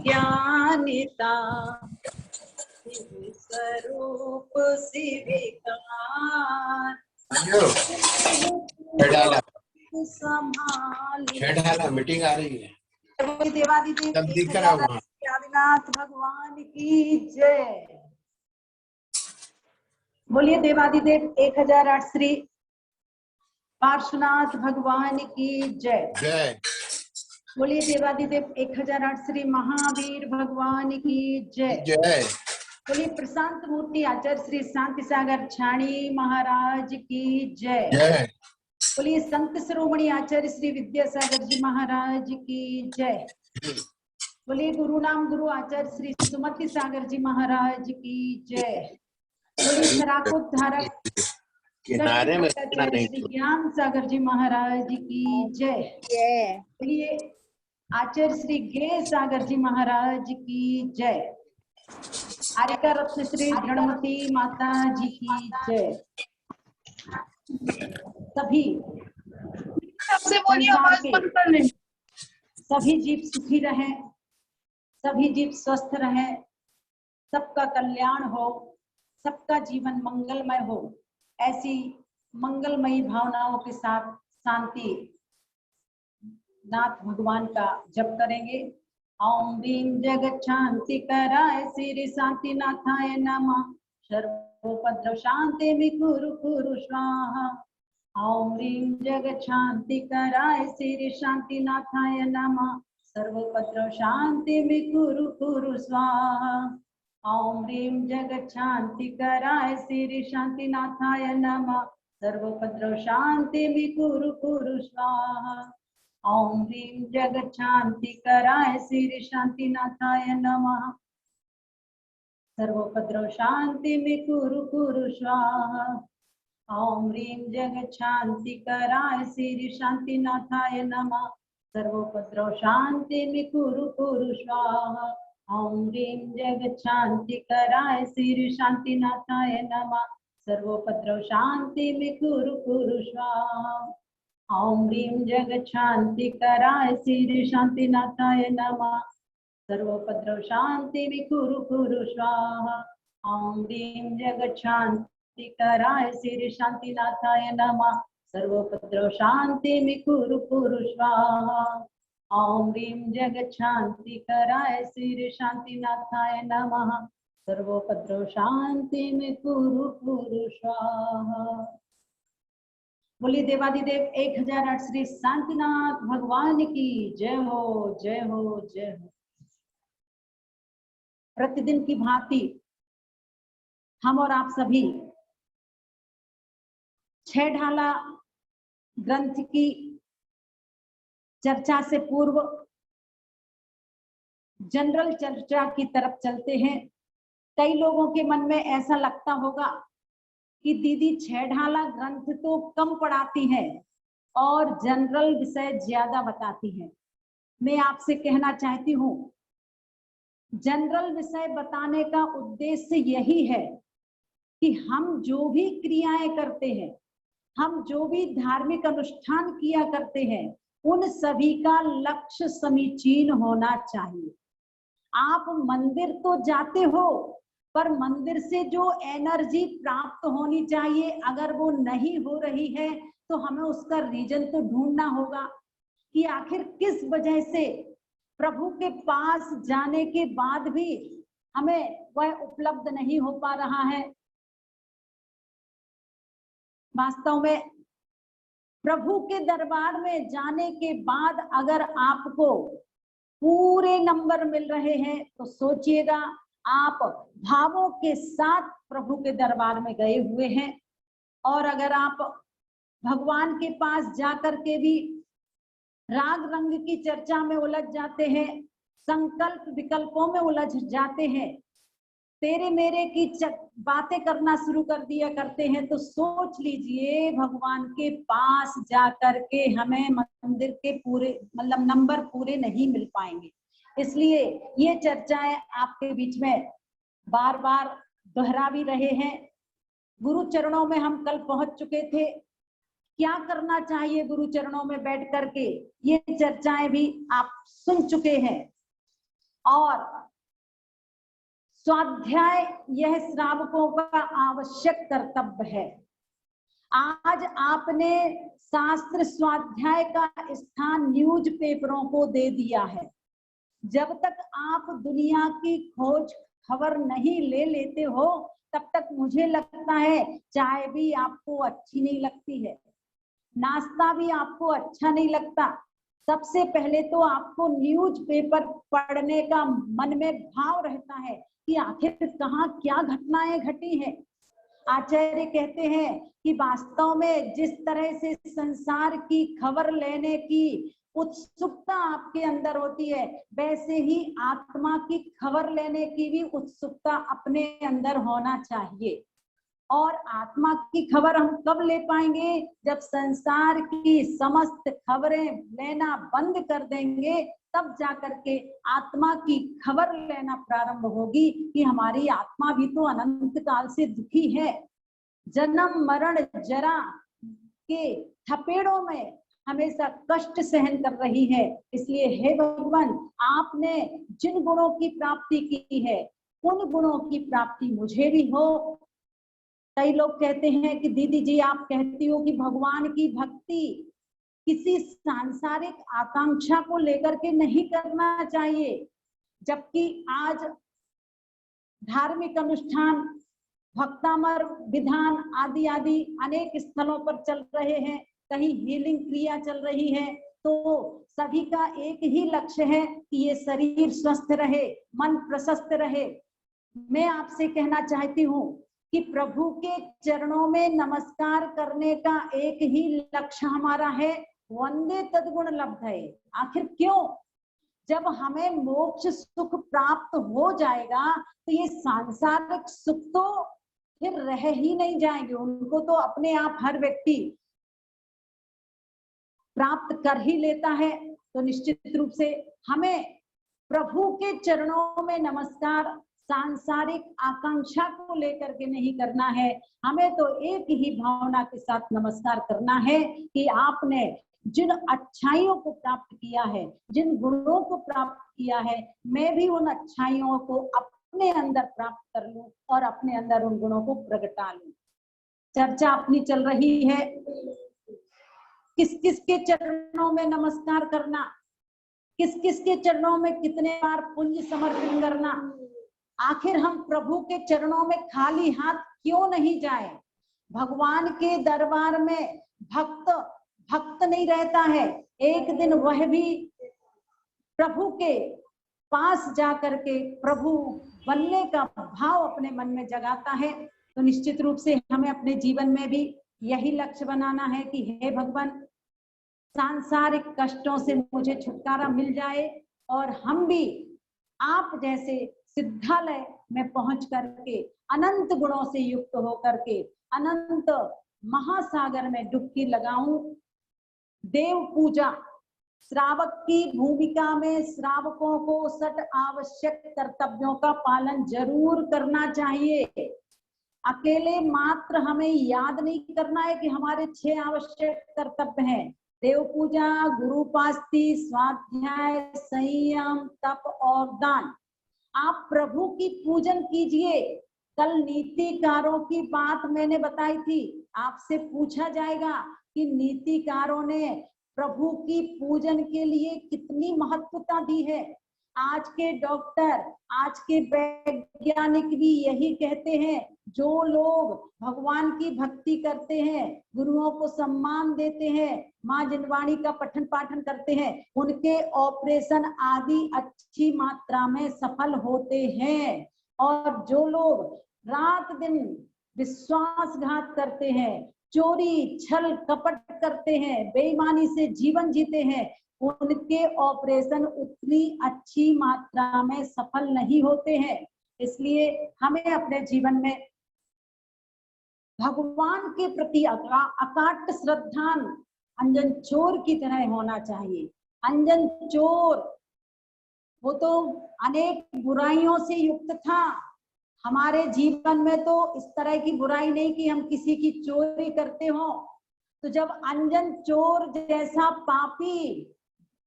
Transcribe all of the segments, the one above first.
ज्ञानिता स्वरूप शिविकार संभाल मीटिंग आ रही है। देवादिदेव आदिनाथ भगवान की जय। बोलिए देवादिदेव 1008 श्री पार्श्वनाथ भगवान की जय। जय। बोलिए देवादिदेव 1008 श्री महावीर भगवान की जय। जय। बोलिए प्रशांत मूर्ति आचार्य श्री शांति सागर छाणी महाराज की जय। जय। बोलिए संत शिरोमणि आचार्य श्री विद्यासागर जी महाराज की जय। बोलिए गुरु नाम गुरु आचार्य श्री सुमति सागर जी महाराज की जय। बोलिए शराकोद्धारक किनारे में श्री ज्ञान सागर जी महाराज की जय। बोलिए आचार्य श्री गे सागर जी महाराज की जय। आरिका रत्न श्री गणमती माता जी की जय। सभी सभी जीव सुखी रहे, सभी जीव स्वस्थ रहे, सबका कल्याण हो, सबका जीवन मंगलमय हो, ऐसी मंगलमयी भावनाओं के साथ शांति नाथ भगवान का जप करेंगे। ओम ह्रीं जगत शांति कराय श्री शांति नाथाय नमः। सर्वोपद्रव शांति कुरु कुरु स्वाहा। ओम ह्रीं जगत शांति कराय श्री शांति नाथाय नमः। सर्वोपद्रव शांति कुरु कुरु स्वाहा। ओम ह्रीं जगत शांति कराय श्री शांति नाथाय नमः। सर्वोपद्रव शांति कुरु कुरु स्वाहा। ओम ह्रीं जगत शांति कराय श्री शांति नाथाय नमः। सर्वोपद्रव शांति कुरु कुरु स्वाहा। ओम ह्रीं जगत शांति कराय श्री शांति नाथाय नमः। सर्वोपद्रव शांति कुरु कुरु स्वाहा। ओम ह्रीं जगत शांति कराय श्री शांति नाथाय नमः। सर्वोपद्रव शांति कुरु कुरु स्वाहा। ओम ह्रीं जगत शांति कराय श्री शांति नाथाय नमः। सर्वोपद्रव शांति कुरु कुरु स्वाहा। ओम ह्रीं जगत शांति कराय श्री शांति नाथाय नमः। सर्वोपद्रव शांति कुरु कुरु स्वाहा। ओम ह्रीं जगत शांति कराय श्री शांति नाथाय नमः। सर्वोपद्रव शांति कुरु कुरु स्वाहा। बोलिए देवादिदेव 1008 श्री शांतिनाथ भगवान की जय हो, जय हो, जय हो। प्रतिदिन की भांति हम और आप सभी छह ढाला ग्रंथ की चर्चा से पूर्व जनरल चर्चा की तरफ चलते हैं। कई लोगों के मन में ऐसा लगता होगा कि दीदी छह ढाला ग्रंथ तो कम पढ़ाती है और जनरल विषय ज्यादा बताती है। मैं आपसे कहना चाहती हूँ, जनरल विषय बताने का उद्देश्य यही है कि हम जो भी क्रियाएं करते हैं, हम जो भी धार्मिक अनुष्ठान किया करते हैं, उन सभी का लक्ष्य समीचीन होना चाहिए। आप मंदिर तो जाते हो, पर मंदिर से जो एनर्जी प्राप्त होनी चाहिए, अगर वो नहीं हो रही है तो हमें उसका रीजन तो ढूंढना होगा कि आखिर किस वजह से प्रभु के पास जाने के बाद भी हमें वह उपलब्ध नहीं हो पा रहा है। वास्तव में प्रभु के दरबार में जाने के बाद अगर आपको पूरे नंबर मिल रहे हैं तो सोचिएगा आप भावों के साथ प्रभु के दरबार में गए हुए हैं। और अगर आप भगवान के पास जाकर के भी राग रंग की चर्चा में उलझ जाते हैं, संकल्प विकल्पों में उलझ जाते हैं, तेरे मेरे की बातें करना शुरू कर दिया करते हैं, तो सोच लीजिए भगवान के पास जाकर के हमें मंदिर के पूरे मतलब नंबर पूरे नहीं मिल पाएंगे। इसलिए ये चर्चाएं आपके बीच में बार बार दोहरा भी रहे हैं। गुरु चरणों में हम कल पहुंच चुके थे। क्या करना चाहिए गुरु चरणों में बैठ करके, ये चर्चाएं भी आप सुन चुके हैं। और स्वाध्याय यह श्रावकों का आवश्यक कर्तव्य है। आज आपने शास्त्र स्वाध्याय का स्थान न्यूज पेपरों को दे दिया है। जब तक आप दुनिया की खोज खबर नहीं ले लेते हो, तब तक मुझे लगता है चाय भी आपको अच्छी नहीं लगती है, नाश्ता भी आपको अच्छा नहीं लगता। सबसे पहले तो आपको न्यूज पेपर पढ़ने का मन में भाव रहता है कि आखिर कहाँ क्या घटनाएं घटी हैं। आचार्य कहते हैं कि वास्तव में जिस तरह से संसार की खबर लेने की उत्सुकता आपके अंदर होती है, वैसे ही आत्मा की खबर लेने की भी उत्सुकता अपने अंदर होना चाहिए। और आत्मा की खबर हम कब ले पाएंगे? जब संसार की समस्त खबरें लेना बंद कर देंगे, तब जाकर के आत्मा की खबर लेना प्रारंभ होगी कि हमारी आत्मा भी तो अनंत काल से दुखी है, जन्म मरण जरा के थपेड़ों में हमेशा कष्ट सहन कर रही है। इसलिए हे भगवान, आपने जिन गुणों की प्राप्ति की है, उन गुणों की प्राप्ति मुझे भी हो। कई लोग कहते हैं कि दीदी जी आप कहती हो कि भगवान की भक्ति किसी सांसारिक आकांक्षा को लेकर के नहीं करना चाहिए, जबकि आज धार्मिक अनुष्ठान, भक्तामर विधान आदि आदि अनेक स्थलों पर चल रहे हैं, कहीं हीलिंग क्रिया चल रही है, तो सभी का एक ही लक्ष्य है कि ये शरीर स्वस्थ रहे, मन प्रशस्त रहे। मैं आपसे कहना चाहती हूँ कि प्रभु के चरणों में नमस्कार करने का एक ही लक्ष्य हमारा है, वंदे तद्गुण लब्धये। आखिर क्यों? जब हमें मोक्ष सुख प्राप्त हो जाएगा तो ये सांसारिक सुख तो फिर रह ही नहीं जाएंगे, उनको तो अपने आप हर व्यक्ति प्राप्त कर ही लेता है। तो निश्चित रूप से हमें प्रभु के चरणों में नमस्कार सांसारिक आकांक्षा को लेकर के नहीं करना है, हमें तो एक ही भावना के साथ नमस्कार करना है कि आपने जिन अच्छाइयों को प्राप्त किया है, जिन गुणों को प्राप्त किया है, मैं भी उन अच्छाइयों को अपने अंदर प्राप्त कर लूं और अपने अंदर उन गुणों को प्रगटा लूं। चर्चा अपनी चल रही है किस किस के चरणों में नमस्कार करना, किस किस के चरणों में कितने बार पुंज समर्पण करना। आखिर हम प्रभु के चरणों में खाली हाथ क्यों नहीं जाए? भगवान के दरबार में भक्त नहीं रहता है, एक दिन वह भी प्रभु के पास जाकर के प्रभु बनने का भाव अपने मन में जगाता है। तो निश्चित रूप से हमें अपने जीवन में भी यही लक्ष्य बनाना है कि हे भगवान, सांसारिक कष्टों से मुझे छुटकारा मिल जाए और हम भी आप जैसे सिद्धालय में पहुंच करके अनंत गुणों से युक्त होकर के अनंत महासागर में डुबकी लगाऊं। देव पूजा, श्रावक की भूमिका में श्रावकों को 6 आवश्यक कर्तव्यों का पालन जरूर करना चाहिए। अकेले मात्र हमें याद नहीं करना है कि हमारे 6 आवश्यक कर्तव्य हैं। देव पूजा, गुरुपास्ति, स्वाध्याय, संयम, तप और दान। आप प्रभु की पूजन कीजिए। कल नीतिकारों की बात मैंने बताई थी, आपसे पूछा जाएगा कि नीतिकारों ने प्रभु की पूजन के लिए कितनी महत्वता दी है। आज के डॉक्टर, आज के वैज्ञानिक भी यही कहते हैं, जो लोग भगवान की भक्ति करते हैं, गुरुओं को सम्मान देते हैं, माँ जिनवाणी का पठन पाठन करते हैं, उनके ऑपरेशन आदि अच्छी मात्रा में सफल होते हैं। और जो लोग रात दिन विश्वासघात करते हैं, चोरी छल कपट करते हैं, बेईमानी से जीवन जीते हैं, उनके ऑपरेशन उतनी अच्छी मात्रा में सफल नहीं होते हैं। इसलिए हमें अपने जीवन में भगवान के प्रति अकाट श्रद्धान अंजन चोर की तरह होना चाहिए। अंजन चोर वो तो अनेक बुराइयों से युक्त था। हमारे जीवन में तो इस तरह की बुराई नहीं कि हम किसी की चोरी करते हो, तो जब अंजन चोर जैसा पापी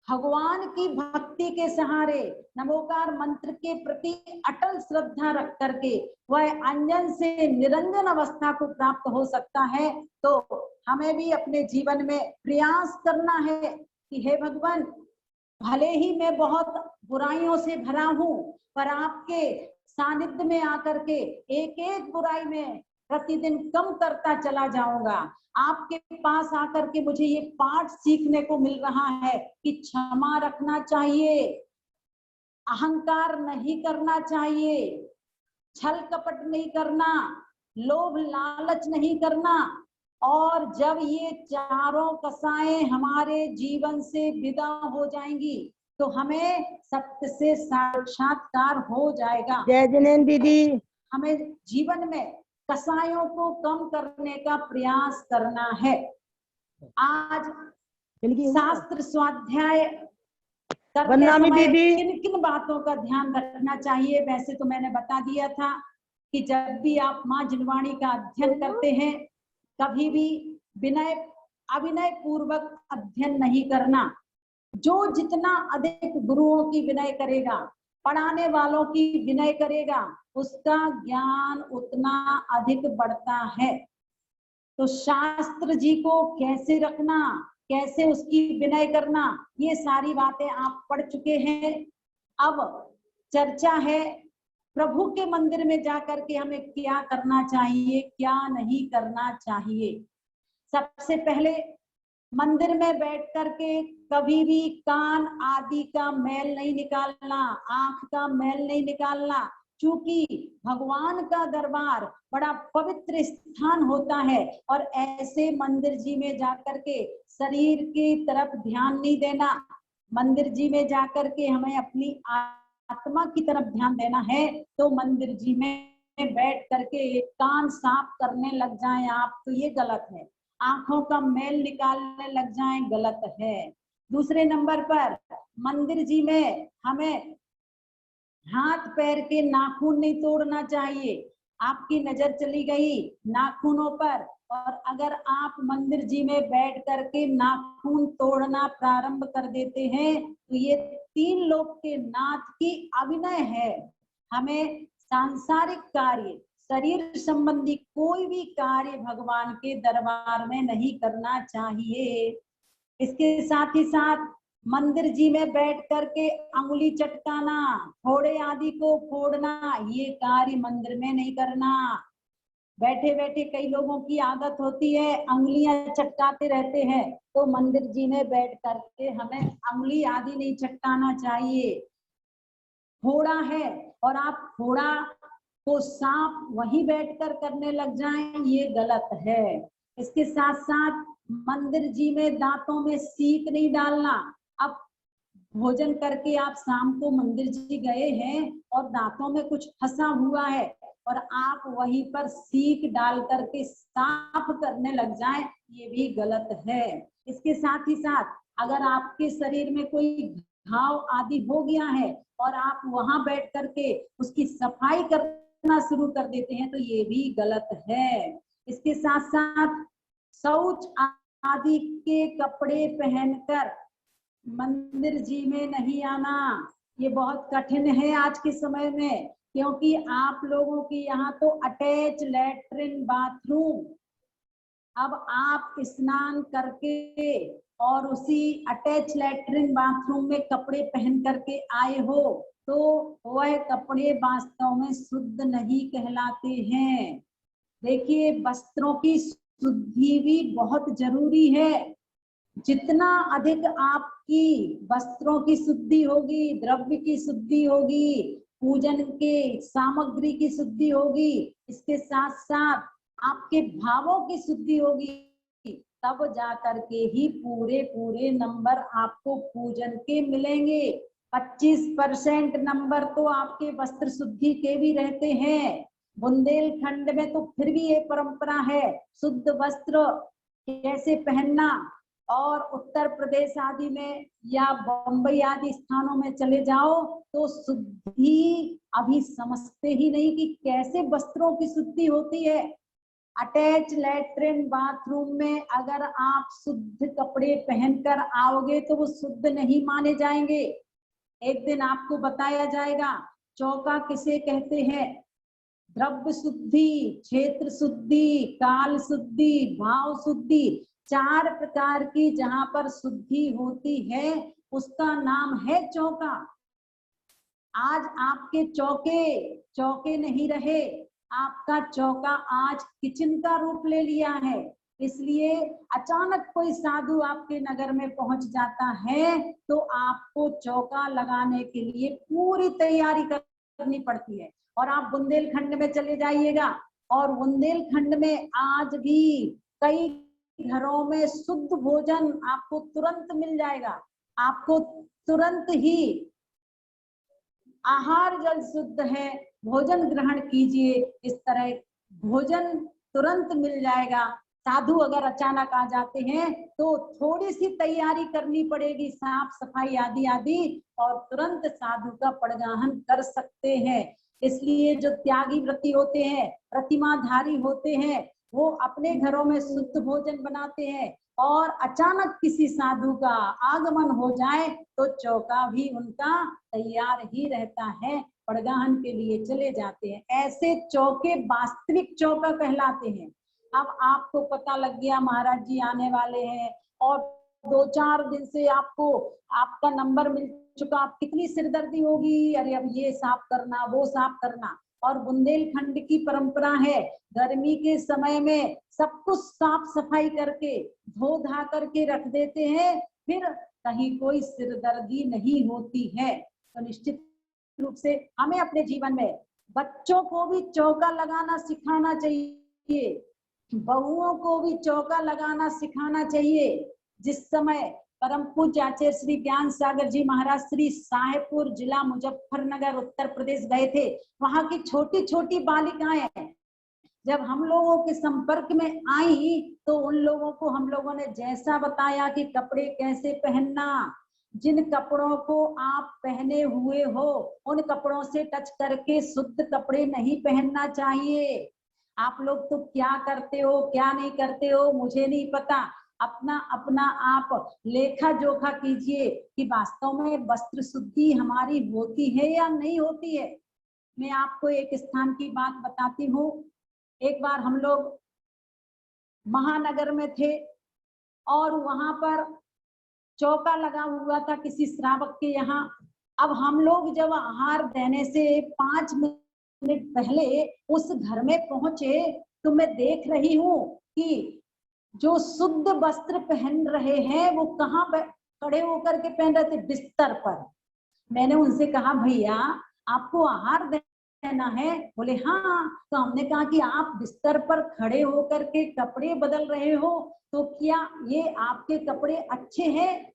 भगवान की भक्ति के सहारे नमोकार मंत्र के प्रति अटल श्रद्धा रख करके वह अंजन से निरंजन अवस्था को प्राप्त हो सकता है, तो हमें भी अपने जीवन में प्रयास करना है कि हे भगवान, भले ही मैं बहुत बुराइयों से भरा हूं, पर आपके सानिध्य में आकर के एक एक बुराई में प्रतिदिन कम करता चला जाऊंगा। आपके पास आकर के मुझे ये पाठ सीखने को मिल रहा है कि क्षमा रखना चाहिए, अहंकार नहीं करना चाहिए, छल कपट नहीं करना, लोभ लालच नहीं करना। और जब ये चारों कसाएं हमारे जीवन से विदा हो जाएंगी तो हमें सत्य से साक्षात्कार हो जाएगा। जय जिनेन्द्र दीदी। हमें जीवन में कसायों को कम करने का प्रयास करना है। आज शास्त्र स्वाध्याय करते समय किन किन बातों का ध्यान रखना चाहिए, वैसे तो मैंने बता दिया था कि जब भी आप माँ जिनवाणी का अध्ययन करते हैं, कभी भी विनय अविनय पूर्वक अध्ययन नहीं करना। जो जितना अधिक गुरुओं की विनय करेगा, पढ़ाने वालों की विनय करेगा, उसका ज्ञान उतना अधिक बढ़ता है। तो शास्त्र जी को कैसे रखना, कैसे उसकी विनय करना, ये सारी बातें आप पढ़ चुके हैं। अब चर्चा है प्रभु के मंदिर में जाकर के हमें क्या करना चाहिए, क्या नहीं करना चाहिए। सबसे पहले मंदिर में बैठ करके कभी भी कान आदि का मैल नहीं निकालना, आंख का मैल नहीं निकालना, क्योंकि भगवान का दरबार बड़ा पवित्र स्थान होता है और ऐसे मंदिर जी में जाकर के शरीर की तरफ ध्यान नहीं देना। मंदिर जी में जाकर के हमें अपनी आत्मा की तरफ ध्यान देना है। तो मंदिर जी में बैठ करके कान साफ करने लग जाएं आप, तो ये गलत है। आंखों का मैल निकालने लग जाएं, गलत है। दूसरे नंबर पर मंदिर जी में हमें हाथ पैर के नाखून नहीं तोड़ना चाहिए। आपकी नजर चली गई नाखूनों पर, और अगर आप मंदिर जी में बैठ करके नाखून तोड़ना प्रारंभ कर देते हैं तो ये तीन लोक के नाथ की अभिनय है। हमें सांसारिक कार्य, शरीर संबंधी कोई भी कार्य भगवान के दरबार में नहीं करना चाहिए। इसके साथ ही साथ मंदिर जी में बैठ करके अंगुली चटकाना, फोड़े आदि को फोड़ना, ये कार्य मंदिर में नहीं करना। बैठे बैठे कई लोगों की आदत होती है अंगुलियां चटकाते रहते हैं, तो मंदिर जी में बैठ करके हमें अंगुली आदि नहीं चटकाना चाहिए। फोड़ा है और आप फोड़ा को साफ वहीं बैठकर करने लग जाएं, ये गलत है। इसके साथ साथ मंदिर जी में दांतों में सीक नहीं डालना। अब भोजन करके आप शाम को मंदिर जी गए हैं और दांतों में कुछ फंसा हुआ है और आप वहीं पर सीक डाल करके साफ करने लग जाएं, ये भी गलत है। इसके साथ ही साथ अगर आपके शरीर में कोई घाव आदि हो गया है और आप वहां बैठ करके उसकी सफाई करना शुरू कर देते हैं, तो ये भी गलत है। इसके साथ साथ शौच आदि के कपड़े पहनकर मंदिर जी में नहीं आना, ये बहुत कठिन है आज के समय में, क्योंकि आप लोगों की यहाँ तो अटैच लैट्रिन बाथरूम। अब आप स्नान करके और उसी अटैच लैट्रिन बाथरूम में कपड़े पहन करके आए हो तो वह कपड़े वास्तव में शुद्ध नहीं कहलाते हैं। देखिए, वस्त्रों की शुद्धि भी बहुत जरूरी है। जितना अधिक आपकी वस्त्रों की शुद्धि होगी, द्रव्य की शुद्धि होगी, पूजन के सामग्री की शुद्धि होगी, इसके साथ साथ आपके भावों की शुद्धि होगी, तब जाकर के ही पूरे पूरे नंबर आपको पूजन के मिलेंगे। 25% नंबर तो आपके वस्त्र शुद्धि के भी रहते हैं। बुंदेलखंड में तो फिर भी ये परंपरा है शुद्ध वस्त्र कैसे पहनना, और उत्तर प्रदेश आदि में या बम्बई आदि स्थानों में चले जाओ तो शुद्धि अभी समझते ही नहीं कि कैसे वस्त्रों की शुद्धि होती है। अटैच लेटरिन बाथरूम में अगर आप शुद्ध कपड़े पहनकर आओगे तो वो शुद्ध नहीं माने जाएंगे। एक दिन आपको बताया जाएगा चौका किसे कहते हैं। द्रव्य शुद्धि, क्षेत्र शुद्धि, काल शुद्धि, भाव शुद्धि, 4 प्रकार की जहां पर शुद्धि होती है उसका नाम है चौका। आज आपके चौके नहीं रहे, आपका चौका आज किचन का रूप ले लिया है। इसलिए अचानक कोई साधु आपके नगर में पहुंच जाता है तो आपको चौका लगाने के लिए पूरी तैयारी करनी पड़ती है। और आप बुंदेलखंड में चले जाइएगा और बुंदेलखंड में आज भी कई घरों में शुद्ध भोजन आपको तुरंत मिल जाएगा। आपको तुरंत ही आहार जल शुद्ध है, भोजन ग्रहण कीजिए, इस तरह भोजन तुरंत मिल जाएगा। साधु अगर अचानक आ जाते हैं तो थोड़ी सी तैयारी करनी पड़ेगी, साफ सफाई आदि आदि, और तुरंत साधु का पड़गाहन कर सकते हैं। इसलिए जो त्यागी व्रती होते हैं, प्रतिमाधारी होते हैं, वो अपने घरों में शुद्ध भोजन बनाते हैं और अचानक किसी साधु का आगमन हो जाए तो चौका भी उनका तैयार ही रहता है, पड़गाहन के लिए चले जाते हैं। ऐसे चौके वास्तविक चौका कहलाते हैं। अब आपको पता लग गया महाराज जी आने वाले हैं और 2-4 दिन से आपको आपका नंबर मिल चुका, आप कितनी सिरदर्दी होगी, अरे अब ये साफ करना वो साफ करना। और बुंदेलखंड की परंपरा है गर्मी के समय में सब कुछ साफ सफाई करके धो धा करके रख देते हैं, फिर कहीं कोई सिरदर्दी नहीं होती है। तो निश्चित रूप से हमें अपने जीवन में बच्चों को भी चौका लगाना सिखाना चाहिए, बहुओं को भी चौका लगाना सिखाना चाहिए। जिस समय परम पूज्य आचार्य श्री ज्ञान सागर जी महाराज श्री साहेबपुर जिला मुजफ्फरनगर उत्तर प्रदेश गए थे, वहां की छोटी छोटी बालिकाएं जब हम लोगों के संपर्क में आई तो उन लोगों को हम लोगों ने जैसा बताया कि कपड़े कैसे पहनना, जिन कपड़ों को आप पहने हुए हो उन कपड़ों से टच करके शुद्ध कपड़े नहीं पहनना चाहिए। आप लोग तो क्या करते हो क्या नहीं करते हो मुझे नहीं पता, अपना अपना आप लेखा जोखा कीजिए कि वास्तव में वस्त्र शुद्धि हमारी होती है या नहीं होती है। मैं आपको एक स्थान की बात बताती हूँ। एक बार हम लोग महानगर में थे और वहां पर चौका लगा हुआ था किसी श्रावक के यहाँ। अब हम लोग जब आहार देने से 5 मिनट पहले उस घर में पहुंचे तो मैं देख रही हूँ कि जो शुद्ध वस्त्र पहन रहे हैं वो कहाँ खड़े होकर के पहन रहे थे, बिस्तर पर। मैंने उनसे कहा भैया आपको आहार देना है? बोले हाँ। तो हमने कहा कि आप बिस्तर पर खड़े होकर के कपड़े बदल रहे हो तो क्या ये आपके कपड़े अच्छे हैं,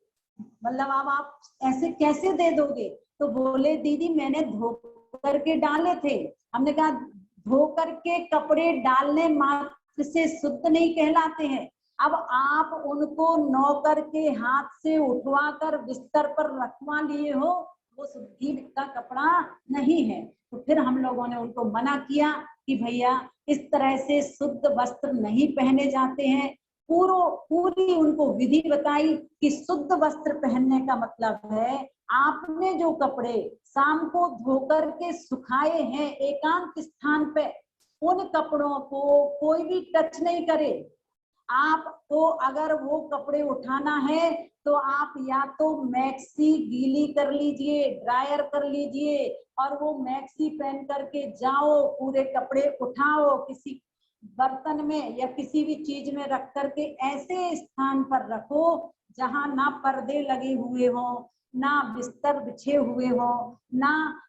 मतलब अब आप ऐसे कैसे दे दोगे? तो बोले दीदी मैंने धो करके डाले थे। हमने कहा धो करके कपड़े डालने मात्र से शुद्ध नहीं कहलाते हैं, अब आप उनको नौकर के हाथ से उठवा कर बिस्तर पर रखवा लिए हो, वो शुद्धि का कपड़ा नहीं है। तो फिर हम लोगों ने उनको मना किया कि भैया इस तरह से शुद्ध वस्त्र नहीं पहने जाते हैं। पूरी उनको विधि बताई कि शुद्ध वस्त्र पहनने का मतलब है आपने जो कपड़े शाम को धोकर के सुखाए हैं एकांत स्थान पे, उन कपड़ों को कोई भी टच नहीं करे। आपको अगर वो कपड़े उठाना है तो आप या तो मैक्सी गीली कर लीजिए, ड्रायर कर लीजिए और वो मैक्सी पहन करके जाओ, पूरे कपड़े उठाओ, किसी बर्तन में या किसी भी चीज में रख करके ऐसे स्थान पर रखो जहां ना पर्दे लगे हुए हो, ना बिस्तर बिछे हुए हो, ना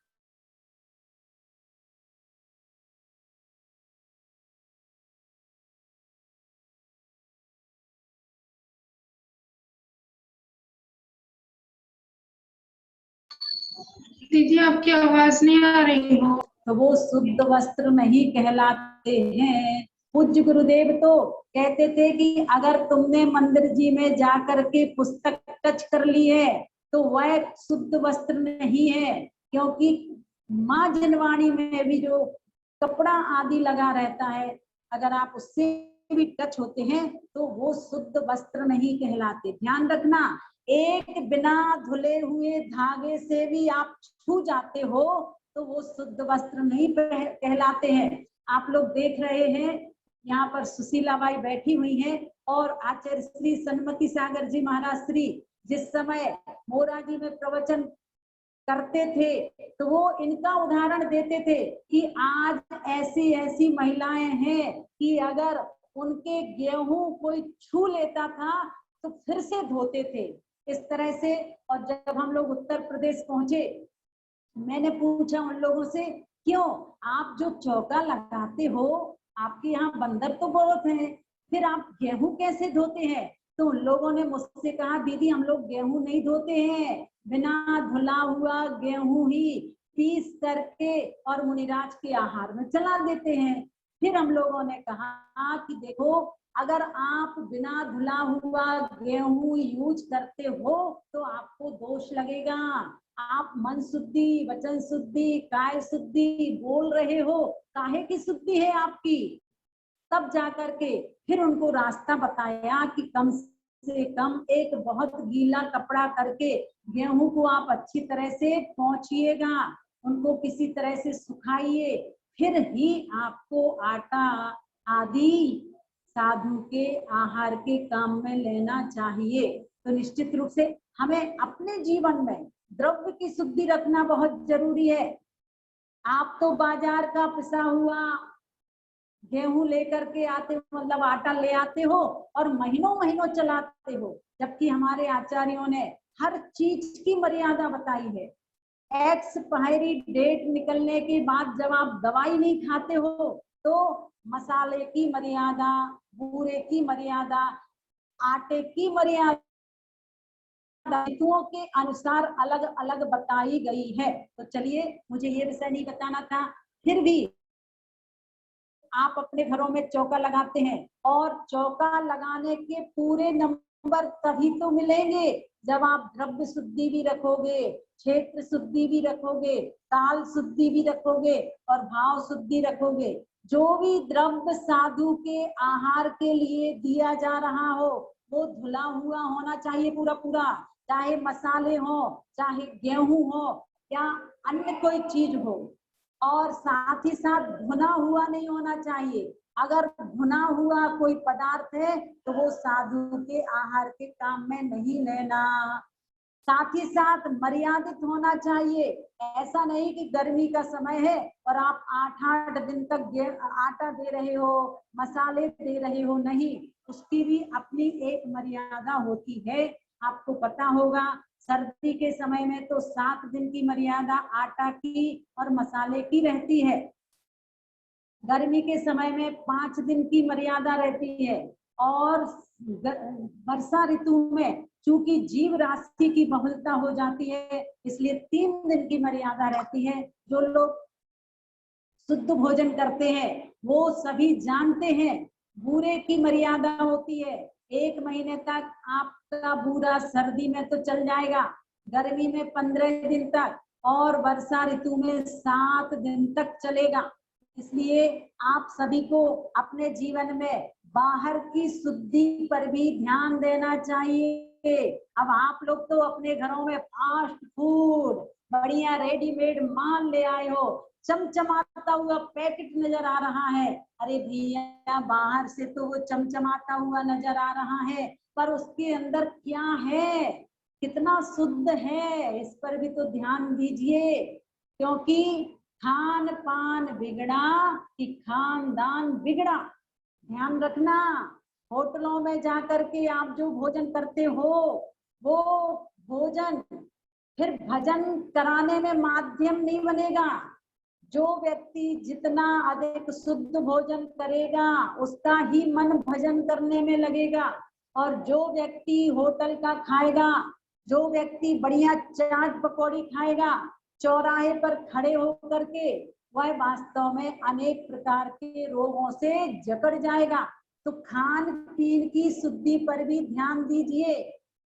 दीदी आपकी आवाज नहीं आ रही हो। तो वो शुद्ध वस्त्र नहीं कहलाते हैं। पूज्य गुरुदेव तो कहते थे कि अगर तुमने मंदिर जी में जा करके पुस्तक टच कर ली है तो वह शुद्ध वस्त्र नहीं है, क्योंकि माँ जनवाणी में भी जो कपड़ा आदि लगा रहता है अगर आप उससे भी टच होते हैं तो वो शुद्ध वस्त्र नहीं कहलाते। ध्यान रखना, एक बिना धुले हुए धागे से भी आप छू जाते हो तो वो शुद्ध वस्त्र नहीं कहलाते हैं। आप लोग देख रहे हैं यहाँ पर सुशीला बाई बैठी हुई हैं और आचार्य श्री सन्मति सागर जी महाराज श्री जिस समय मोराजी में प्रवचन करते थे तो वो इनका उदाहरण देते थे कि आज ऐसी ऐसी महिलाएं हैं कि अगर उनके गेहूं कोई छू लेता था तो फिर से धोते थे, इस तरह से। और जब हम लोग उत्तर प्रदेश पहुंचे, मैंने पूछा उन लोगों से, क्यों आप जो चौका लगाते हो, आपके यहाँ बंदर तो बहुत हैं, फिर आप गेहूं कैसे धोते हैं? तो उन लोगों ने मुझसे कहा, दीदी हम लोग गेहूं नहीं धोते हैं, बिना धुला हुआ गेहूं ही पीस करके और मुनिराज के आहार में चला देते हैं। फिर हम लोगों ने कहा कि देखो, अगर आप बिना धुला हुआ गेहूं यूज करते हो तो आपको दोष लगेगा। आप मन शुद्धि, वचन शुद्धि, काय शुद्धि बोल रहे हो, काहे की शुद्धि है आपकी? तब जाकर के फिर उनको रास्ता बताया कि कम से कम एक बहुत गीला कपड़ा करके गेहूं को आप अच्छी तरह से पोंछिएगा, उनको किसी तरह से सुखाइए, फिर ही आपको आटा आदि साधु के आहार के काम में लेना चाहिए। तो निश्चित रूप से हमें अपने जीवन में द्रव्य की शुद्धि रखना बहुत जरूरी है। आप तो बाजार का पिसा हुआ गेहूं लेकर के आते हो, मतलब आटा ले आते हो और महीनों महीनों चलाते हो, जबकि हमारे आचार्यों ने हर चीज की मर्यादा बताई है। एक्सपायरी डेट निकलने के बाद जब आप दवाई नहीं खाते हो तो मसाले की मर्यादा, बूरे की मर्यादा, आटे की मर्यादा ऋतुओं के अनुसार अलग अलग बताई गई है। तो चलिए, मुझे ये विषय नहीं बताना था, फिर भी आप अपने घरों में चौका लगाते हैं और चौका लगाने के पूरे नंबर तभी तो मिलेंगे जब आप द्रव्य शुद्धि भी रखोगे, क्षेत्र शुद्धि भी रखोगे, काल शुद्धि भी रखोगे और भाव शुद्धि रखोगे। जो भी द्रव्य साधु के आहार के लिए दिया जा रहा हो वो धुला हुआ होना चाहिए पूरा पूरा, चाहे मसाले हो, चाहे गेहूं हो या अन्य कोई चीज हो, और साथ ही साथ भुना हुआ नहीं होना चाहिए। अगर भुना हुआ कोई पदार्थ है तो वो साधु के आहार के काम में नहीं लेना। साथ ही साथ मर्यादित होना चाहिए। ऐसा नहीं कि गर्मी का समय है और आप 8-8 दिन तक आटा दे रहे हो, मसाले दे रहे हो, नहीं, उसकी भी अपनी एक मर्यादा होती है। आपको पता होगा सर्दी के समय में तो 7 दिन की मर्यादा आटा की और मसाले की रहती है, गर्मी के समय में 5 दिन की मर्यादा रहती है, और वर्षा ऋतु में चूंकि जीव राशि की बहुलता हो जाती है इसलिए 3 दिन की मर्यादा रहती है। जो लोग शुद्ध भोजन करते हैं वो सभी जानते हैं बूरे की मर्यादा होती है। 1 महीने तक आपका बूरा सर्दी में तो चल जाएगा, गर्मी में 15 दिन तक और वर्षा ऋतु में 7 दिन तक चलेगा। इसलिए आप सभी को अपने जीवन में बाहर की शुद्धि पर भी ध्यान देना चाहिए। अब आप लोग तो अपने घरों में फास्ट फूड, बढ़िया रेडीमेड माल ले आए हो, चमचमाता हुआ पैकेट नजर आ रहा है। अरे भैया, बाहर से तो वो चमचमाता हुआ नजर आ रहा है, पर उसके अंदर क्या है, कितना शुद्ध है, इस पर भी तो ध्यान दीजिए। क्योंकि खान पान बिगड़ा कि खानदान बिगड़ा। ध्यान रखना, होटलों में जाकर के आप जो भोजन करते हो वो भोजन फिर भजन कराने में माध्यम नहीं बनेगा। जो व्यक्ति जितना अधिक शुद्ध भोजन करेगा उसका ही मन भजन करने में लगेगा, और जो व्यक्ति होटल का खाएगा, जो व्यक्ति बढ़िया चाट पकौड़ी खाएगा चौराहे पर खड़े होकर के, वह वास्तव में अनेक प्रकार के रोगों से जकड़ जाएगा। तो खान पीन की शुद्धि पर भी ध्यान दीजिए।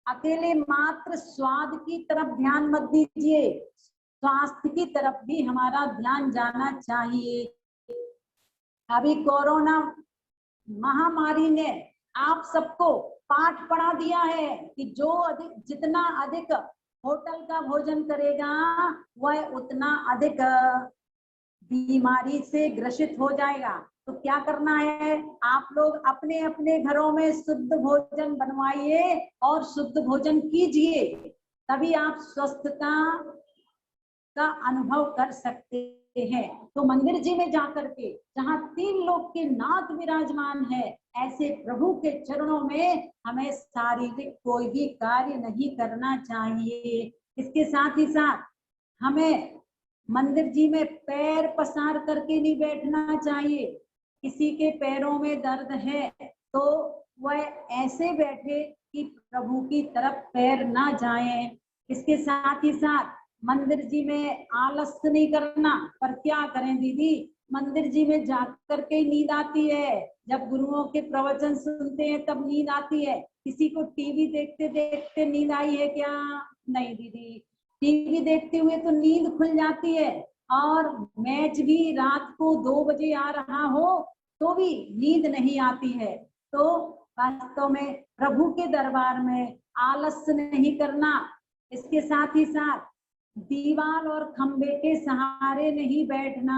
अकेले मात्र स्वाद की तरफ ध्यान मत दीजिए, स्वास्थ्य की तरफ भी हमारा ध्यान जाना चाहिए। अभी कोरोना महामारी ने आप सबको पाठ पढ़ा दिया है कि जितना अधिक होटल का भोजन करेगा वह उतना अधिक बीमारी से ग्रसित हो जाएगा। तो क्या करना है, आप लोग अपने अपने घरों में शुद्ध भोजन बनवाइए और शुद्ध भोजन कीजिए, तभी आप स्वस्थता का अनुभव कर सकते हैं। तो मंदिर जी में जाकर के जहाँ 3 लोक के नाथ विराजमान है, ऐसे प्रभु के चरणों में हमें शारीरिक कोई भी कार्य नहीं करना चाहिए। इसके साथ ही साथ हमें मंदिर जी में पैर पसार करके नहीं बैठना चाहिए। किसी के पैरों में दर्द है तो वह ऐसे बैठे कि प्रभु की तरफ पैर ना जाएं। इसके साथ ही साथ मंदिर जी में आलस नहीं करना। पर क्या करें दीदी, मंदिर जी में जाकर के नींद आती है, जब गुरुओं के प्रवचन सुनते हैं तब नींद आती है। किसी को टीवी देखते देखते नींद आई है क्या? नहीं दीदी, टीवी देखते हुए तो नींद खुल जाती है, और मैच भी रात को 2 बजे आ रहा हो तो भी नींद नहीं आती है। तो वास्तव में प्रभु के दरबार में आलस नहीं करना। इसके साथ ही साथ दीवार और खंबे के सहारे नहीं बैठना।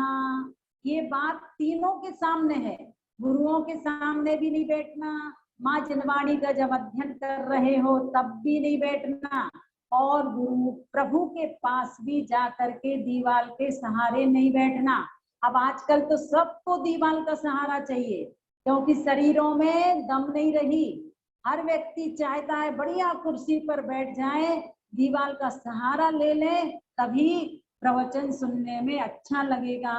ये बात तीनों के सामने है, गुरुओं के सामने भी नहीं बैठना, माँ जिनवाणी का जब अध्ययन कर रहे हो तब भी नहीं बैठना, और गुरु प्रभु के पास भी जा करके दीवार के सहारे नहीं बैठना। अब आजकल तो सबको दीवार का सहारा चाहिए, क्योंकि शरीरों में दम नहीं रही। हर व्यक्ति चाहता है बढ़िया कुर्सी पर बैठ जाए, दीवार का सहारा ले ले, तभी प्रवचन सुनने में अच्छा लगेगा,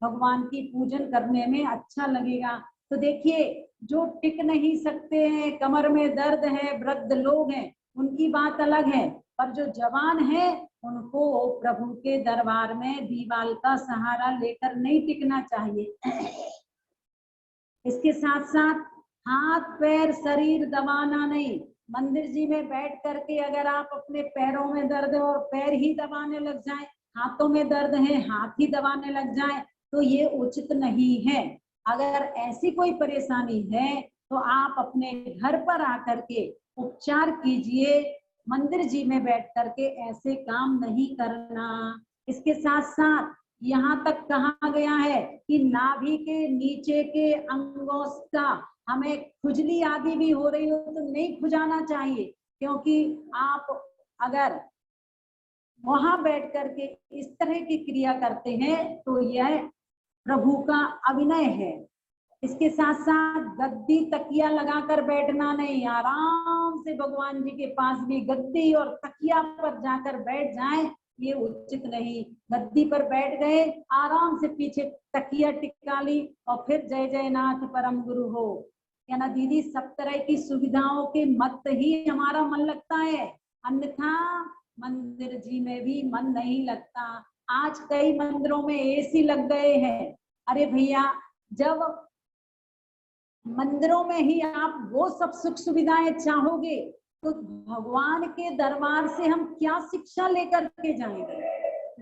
भगवान की पूजन करने में अच्छा लगेगा। तो देखिए, जो टिक नहीं सकते हैं, कमर में दर्द है, वृद्ध लोग हैं, उनकी बात अलग है, पर जो जवान है उनको प्रभु के दरबार में दीवार का सहारा लेकर नहीं टिकना चाहिए। इसके साथ साथ हाथ पैर शरीर दबाना नहीं। मंदिर जी में बैठ करके अगर आप अपने पैरों में दर्द है और पैर ही दबाने लग जाएं, हाथों में दर्द है हाथ ही दबाने लग जाएं, तो ये उचित नहीं है। अगर ऐसी कोई परेशानी है तो आप अपने घर पर आकर के उपचार कीजिए, मंदिर जी में बैठ करके ऐसे काम नहीं करना। इसके साथ साथ यहाँ तक कहा गया है कि नाभि के नीचे के अंगों का हमें खुजली आदि भी हो रही हो तो नहीं खुजाना चाहिए, क्योंकि आप अगर वहां बैठ करके इस तरह की क्रिया करते हैं तो यह प्रभु का अभिनय है। इसके साथ साथ गद्दी तकिया लगाकर बैठना नहीं। आराम से भगवान जी के पास भी गद्दी और तकिया पर जाकर बैठ जाएं, ये उचित नहीं। गद्दी पर बैठ गए, आराम से पीछे तकिया टिका ली और फिर जय जय नाथ परम गुरु हो। क्या ना दीदी, सब तरह की सुविधाओं के मत ही हमारा मन लगता है, अन्यथा मंदिर जी में भी मन नहीं लगता। आज कई मंदिरों में एसी लग गए हैं। अरे भैया, जब मंदिरों में ही आप वो सब सुख सुविधाएं चाहोगे तो भगवान के दरबार से हम क्या शिक्षा लेकर के जाएंगे?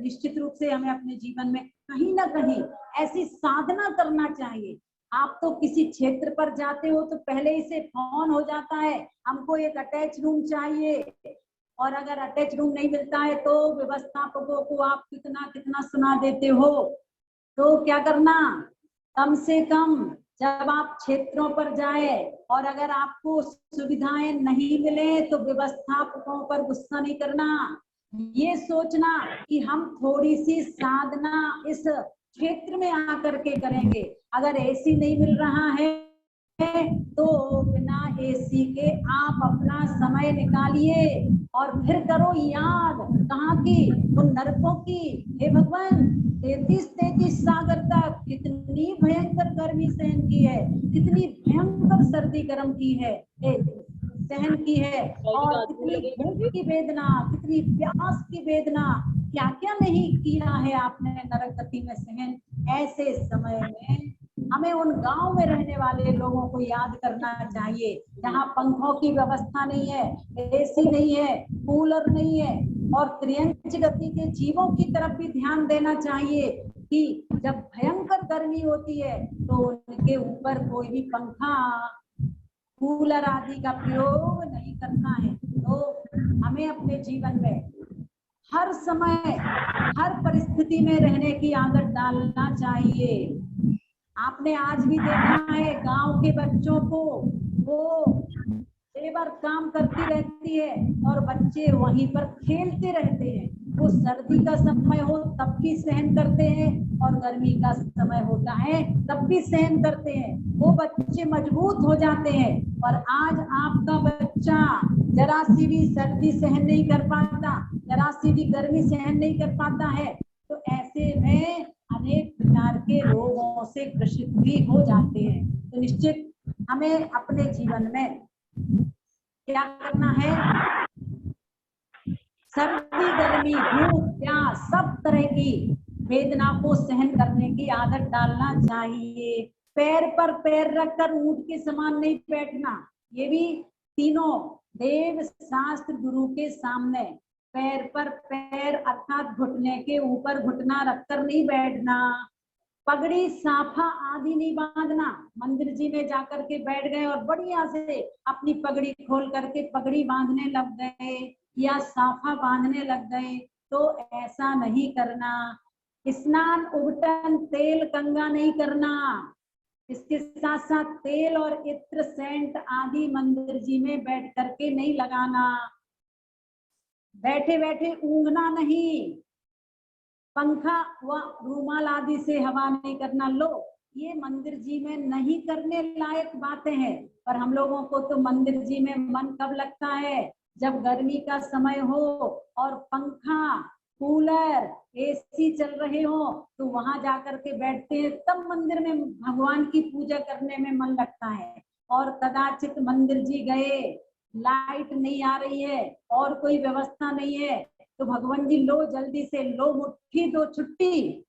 निश्चित रूप से हमें अपने जीवन में कहीं ना कहीं ऐसी साधना करना चाहिए। आप तो किसी क्षेत्र पर जाते हो तो पहले ही से फोन हो जाता है, हमको एक अटैच रूम चाहिए, और अगर अटैच रूम नहीं मिलता है तो व्यवस्थापकों को आप कितना कितना सुना देते हो। तो क्या करना, कम से कम जब आप क्षेत्रों पर जाए और अगर आपको सुविधाएं नहीं मिले तो व्यवस्थापकों पर गुस्सा नहीं करना, ये सोचना कि हम थोड़ी सी साधना इस क्षेत्र में आकर के करेंगे। अगर एसी नहीं मिल रहा है तो बिना एसी के आप अपना समय निकालिए और फिर करो याद कहाँ की, उन नरकों की। हे भगवान, 33 सागर तक कितनी भयंकर गर्मी सहन की है, कितनी भयंकर सर्दी गर्म की है, सहन की है, और कितनी भूख की वेदना, कितनी प्यास की वेदना, क्या क्या नहीं किया है आपने नरक गति में सहन। ऐसे समय में हमें उन गांव में रहने वाले लोगों को याद करना चाहिए जहाँ पंखों की व्यवस्था नहीं है, एसी नहीं है, कूलर नहीं है, और त्रियंच गति के जीवों की तरफ भी ध्यान देना चाहिए। कि जब भयंकर गर्मी होती है तो उनके ऊपर कोई भी पंखा कूलर आदि का प्रयोग नहीं करना है। तो हमें अपने जीवन में हर समय हर परिस्थिति में रहने की आदत डालना चाहिए। आपने आज भी देखा है गांव के बच्चों को, वो लेबर काम करती रहती है और बच्चे वहीं पर खेलते रहते हैं। वो सर्दी का समय हो तब भी सहन करते हैं और गर्मी का समय होता है तब भी सहन करते हैं। वो बच्चे मजबूत हो जाते हैं। और आज आपका बच्चा जरा सी भी सर्दी सहन नहीं कर पाता, जरा सी भी गर्मी सहन नहीं कर पाता है, तो ऐसे में अनेक प्रकार के रोगों से ग्रसित भी हो जाते हैं। तो निश्चित हमें अपने जीवन में क्या करना है, सर्दी गर्मी भूख प्यास सब तरह की वेदना को सहन करने की आदत डालना चाहिए। पैर पर पैर रखकर ऊंट के समान नहीं बैठना, ये भी तीनों देव शास्त्र गुरु के सामने पैर पर पैर अर्थात घुटने के ऊपर घुटना रखकर नहीं बैठना। पगड़ी साफा आदि नहीं बांधना। मंदिर जी में जाकर के बैठ गए और बढ़िया से अपनी पगड़ी खोल करके पगड़ी बांधने लग गए या साफा बांधने लग गए, तो ऐसा नहीं करना। स्नान उबटन तेल कंगा नहीं करना। इसके साथ साथ तेल और इत्र सेंट आदि मंदिर जी में बैठ करके नहीं लगाना। बैठे बैठे ऊँघना नहीं। पंखा व रूमाल आदि से हवा नहीं करना। लो, ये मंदिर जी में नहीं करने लायक बातें हैं, पर हम लोगों को तो मंदिर जी में मन कब लगता है, जब गर्मी का समय हो और पंखा कूलर एसी चल रहे हो, तो वहां जाकर के बैठते हैं, तब मंदिर में भगवान की पूजा करने में मन लगता है। और कदाचित मंदिर जी गए, लाइट नहीं आ रही है और कोई व्यवस्था नहीं है, तो भगवान जी लो जल्दी से लो मुट्ठी दो छुट्टी।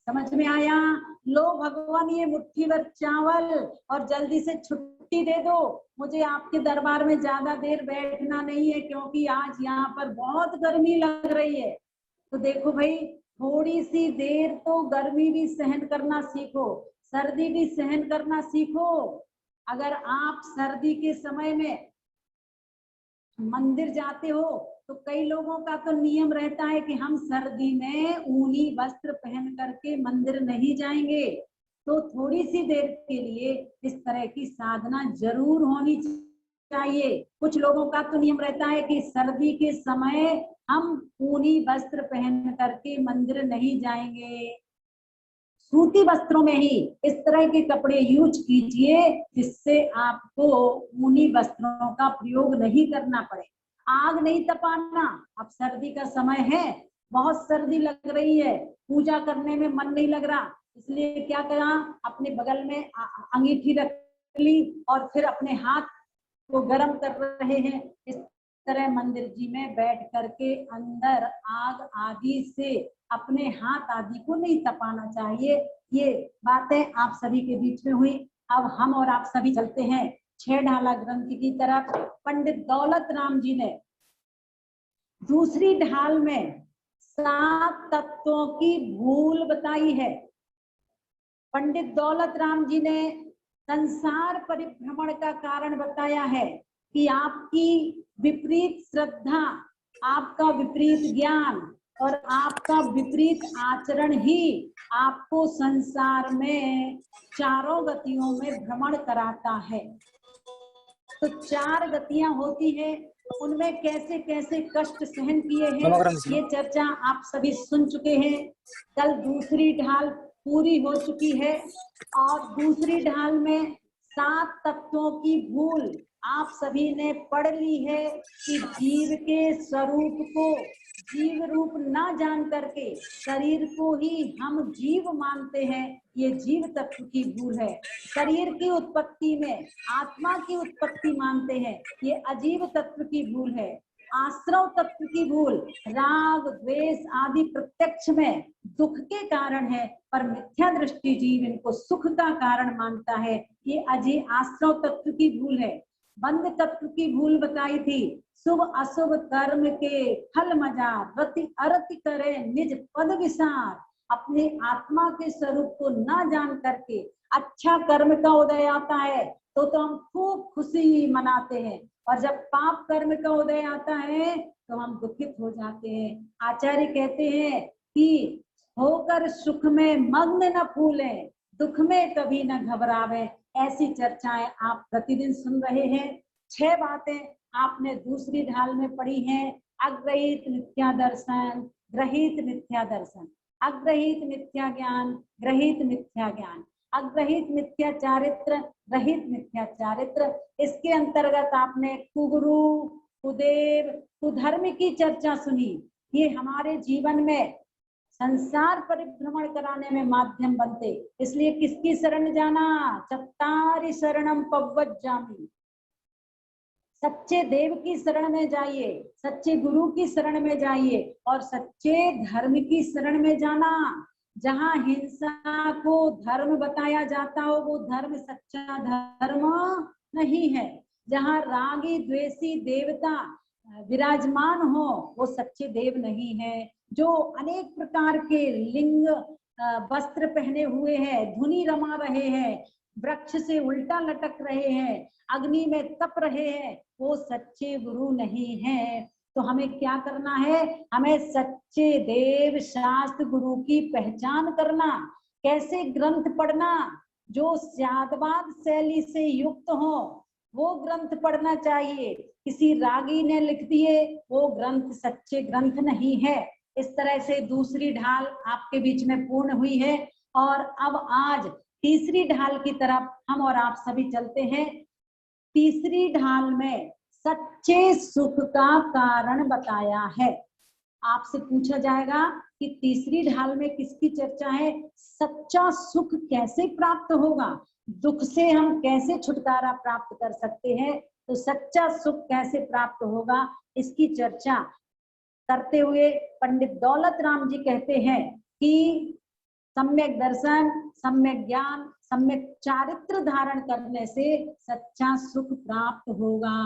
समझ में आया? लो भगवान ये मुट्ठी भर चावल और जल्दी से छुट्टी दे दो, मुझे आपके दरबार में ज्यादा देर बैठना नहीं है क्योंकि आज यहाँ पर बहुत गर्मी लग रही है। तो देखो भाई, थोड़ी सी देर तो गर्मी भी सहन करना सीखो, सर्दी भी सहन करना सीखो। अगर आप सर्दी के समय में मंदिर जाते हो तो कई लोगों का तो नियम रहता है कि हम सर्दी में ऊनी वस्त्र पहन करके मंदिर नहीं जाएंगे। तो थोड़ी सी देर के लिए इस तरह की साधना जरूर होनी चाहिए। कुछ लोगों का तो नियम रहता है कि सर्दी के समय हम ऊनी वस्त्र पहन करके मंदिर नहीं जाएंगे। सूती वस्त्रों में ही इस तरह के कपड़े यूज कीजिए जिससे आपको ऊनी वस्त्रों का प्रयोग नहीं करना पड़े। आग नहीं तपाना। अब सर्दी का समय है, बहुत सर्दी लग रही है, पूजा करने में मन नहीं लग रहा, इसलिए क्या करा, अपने बगल में अंगीठी रख ली और फिर अपने हाथ को गर्म कर रहे हैं। इस तरह मंदिर जी में बैठ करके अंदर आग आदि से अपने हाथ आदि को नहीं तपाना चाहिए। ये बातें आप सभी के बीच में हुई। अब हम और आप सभी चलते हैं 6 ढाला ग्रंथ की तरफ। पंडित दौलत राम जी ने दूसरी ढाल में 7 तत्वों की भूल बताई है। पंडित दौलत राम जी ने संसार परिभ्रमण का कारण बताया है कि आपकी विपरीत श्रद्धा, आपका विपरीत ज्ञान और आपका विपरीत आचरण ही आपको संसार में चारों गतियों में भ्रमण कराता है। तो 4 गतियां होती हैं, उनमें कैसे कैसे कष्ट सहन किए हैं ये चर्चा आप सभी सुन चुके हैं। कल दूसरी ढाल पूरी हो चुकी है और दूसरी ढाल में 7 तत्वों की भूल आप सभी ने पढ़ ली है कि जीव के स्वरूप को जीव रूप ना जान करके शरीर को ही हम जीव मानते हैं, ये जीव तत्व की भूल है। शरीर की उत्पत्ति में आत्मा की उत्पत्ति मानते हैं, ये अजीव तत्व की भूल है। आश्रव तत्व की भूल, राग द्वेष आदि प्रत्यक्ष में दुख के कारण है, पर मिथ्या दृष्टि जीव इनको सुख का कारण मानता है, ये अजीव आश्रव तत्व की भूल है। बंध तत्व की भूल बताई थी, शुभ अशुभ कर्म के फल मजार रति अरति करे निज पद विसार। अपनी आत्मा के स्वरूप को ना जान करके अच्छा कर्म का उदय आता है तो हम खूब खुशी मनाते हैं, और जब पाप कर्म का उदय आता है तो हम दुखित हो जाते हैं। आचार्य कहते हैं कि होकर सुख में मग्न न फूलें, दुख में कभी न घबरावे। ऐसी चर्चाएं आप प्रतिदिन सुन रहे हैं। 6 बातें आपने दूसरी ढाल में पढ़ी हैं। अग्रहित मिथ्या दर्शन, ग्रहित मिथ्या दर्शन, अग्रहित मिथ्या ज्ञान, ग्रहित मिथ्या ज्ञान, अग्रहित मिथ्या चारित्र, ग्रहित मिथ्या चारित्र। इसके अंतर्गत आपने कुगुरु, कुदेव, कुधर्म की चर्चा सुनी। ये हमारे जीवन में संसार परिभ्रमण कराने में माध्यम बनते। इसलिए किसकी शरण जाना? चत्तारि शरणम पव्वज्जामि। सच्चे देव की शरण में जाइए, सच्चे गुरु की शरण में जाइए, और सच्चे धर्म की शरण में जाना। जहां हिंसा को धर्म बताया जाता हो वो धर्म सच्चा धर्म नहीं है। जहां रागी द्वेषी देवता विराजमान हो वो सच्चे देव नहीं है। जो अनेक प्रकार के लिंग वस्त्र पहने हुए हैं, धुनी रमा रहे हैं, वृक्ष से उल्टा लटक रहे हैं, अग्नि में तप रहे हैं, वो सच्चे गुरु नहीं है। तो हमें क्या करना है? हमें सच्चे देव शास्त्र गुरु की पहचान करना। कैसे ग्रंथ पढ़ना? जो शादवाद शैली से युक्त हो वो ग्रंथ पढ़ना चाहिए। किसी रागी ने लिख दिए वो ग्रंथ सच्चे ग्रंथ नहीं है। इस तरह से दूसरी ढाल आपके बीच में पूर्ण हुई है, और अब आज तीसरी ढाल की तरफ हम और आप सभी चलते हैं। तीसरी ढाल में सच्चे सुख का कारण बताया है। आपसे पूछा जाएगा कि तीसरी ढाल में किसकी चर्चा है? सच्चा सुख कैसे प्राप्त होगा, दुख से हम कैसे छुटकारा प्राप्त कर सकते हैं, तो सच्चा सुख कैसे प्राप्त होगा इसकी चर्चा करते हुए पंडित दौलत राम जी कहते हैं कि सम्यक दर्शन, सम्यक ज्ञान, सम्यक चारित्र धारण करने से सच्चा सुख प्राप्त होगा।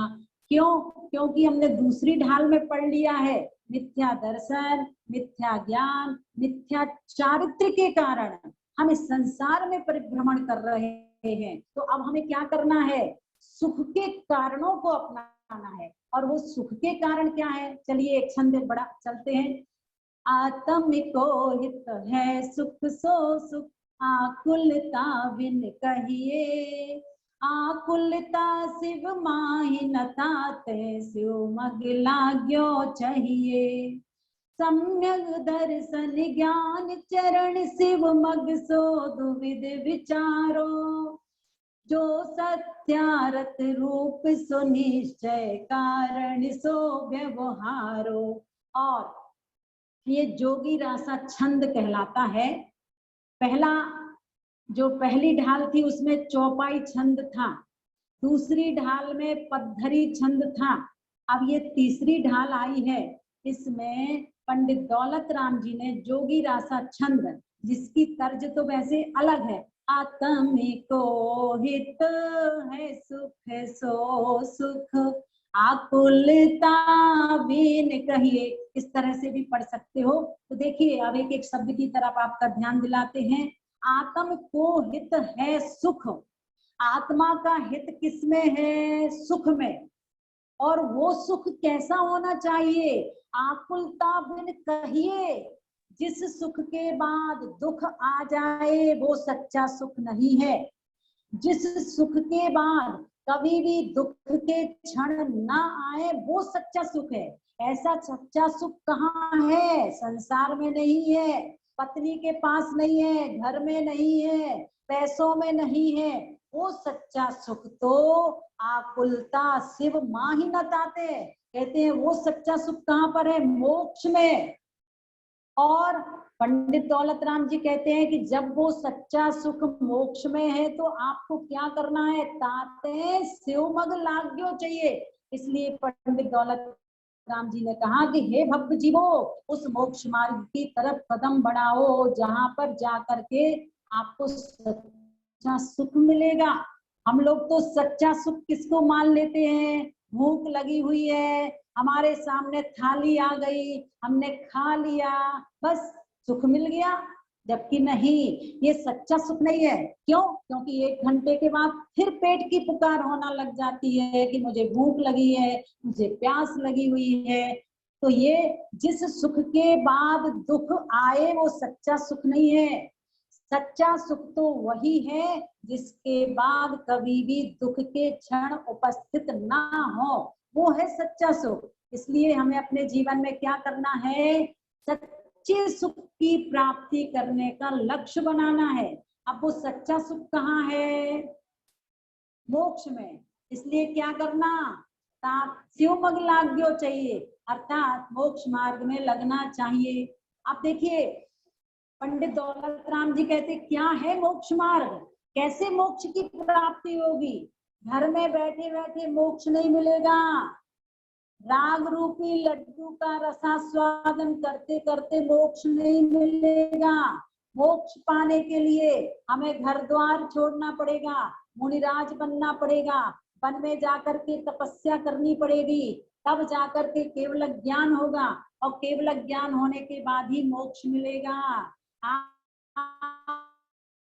क्यों? क्योंकि हमने दूसरी ढाल में पढ़ लिया है मिथ्या दर्शन, मिथ्या ज्ञान, मिथ्या चारित्र के कारण हम इस संसार में परिभ्रमण कर रहे हैं। तो अब हमें क्या करना है? सुख के कारणों को अपनाना है। और वो सुख के कारण क्या है? चलिए एक छंद बड़ा चलते हैं। आत्मिको हित है सुख सो सुख, आकुलता बिन कहिए, आकुलता शिव माहि न ताते, शिव मग लाग्यो चाहिए। सम्यक दर्शन ज्ञान चरण, शिव मग सो दुविध विचारो, जो सत्यारत रूप सो निश्चय, कारण सो व्यवहारो। और ये जोगी रासा छंद कहलाता है। पहला जो पहली ढाल थी उसमें चौपाई छंद था, दूसरी ढाल में पद्धरी छंद था, अब ये तीसरी ढाल आई है। इसमें पंडित दौलत राम जी ने जोगी रासा छंद, जिसकी तर्ज तो वैसे अलग है, आत्मिको हित है सुख सो सुख, आकुलता बिन कहिए, इस तरह से भी पढ़ सकते हो। तो देखिए अब एक एक शब्द की तरफ आपका ध्यान दिलाते हैं। आत्म को हित है सुख, आत्मा का हित किसमें है? सुख में। और वो सुख कैसा होना चाहिए? आकुलता बिन कहिए, जिस सुख के बाद दुख आ जाए वो सच्चा सुख नहीं है। जिस सुख के बाद कभी भी दुख के क्षण ना आए वो सच्चा सुख है। ऐसा सच्चा सुख कहाँ है? संसार में नहीं है, पत्नी के पास नहीं है, घर में नहीं है, पैसों में नहीं है। वो सच्चा सुख तो आकुलता शिव माहि न ताते, कहते हैं वो सच्चा सुख कहाँ पर है? मोक्ष में। और पंडित दौलत राम जी कहते हैं कि जब वो सच्चा सुख मोक्ष में है तो आपको क्या करना है? ताते शिवमग लाग्यो चाहिए। इसलिए पंडित दौलत राम जी ने कहा कि हे भक्त जीवो, उस मोक्ष मार्ग की तरफ कदम बढ़ाओ जहां पर जाकर के आपको सच्चा सुख मिलेगा। हम लोग तो सच्चा सुख किसको मान लेते हैं? भूख लगी हुई है, हमारे सामने थाली आ गई, हमने खा लिया, बस सुख मिल गया। जबकि नहीं, ये सच्चा सुख नहीं है। क्यों? क्योंकि 1 घंटे के बाद फिर पेट की पुकार होना लग जाती है कि मुझे भूख लगी है, मुझे प्यास लगी हुई है। तो ये जिस सुख के बाद दुख आए वो सच्चा सुख नहीं है। सच्चा सुख तो वही है जिसके बाद कभी भी दुख के क्षण उपस्थित ना हो, वो है सच्चा सुख। इसलिए हमें अपने जीवन में क्या करना है? सच्चे सुख की प्राप्ति करने का लक्ष्य बनाना है। अब वो सच्चा सुख कहाँ है? मोक्ष में। इसलिए क्या करना? शिवमग लाग्यो चाहिए, अर्थात मोक्ष मार्ग में लगना चाहिए। आप देखिए पंडित दौलत राम जी कहते क्या है मोक्ष मार्ग, कैसे मोक्ष की प्राप्ति होगी? घर में बैठे बैठे मोक्ष नहीं मिलेगा। राग रूपी लड्डू का रसास्वादन करते करते मोक्ष नहीं मिलेगा। मोक्ष पाने के लिए हमें घर द्वार छोड़ना पड़ेगा, मुनिराज बनना पड़ेगा, वन में जाकर के तपस्या करनी पड़ेगी, तब जाकर के केवल ज्ञान होगा, और केवल ज्ञान होने के बाद ही मोक्ष मिलेगा।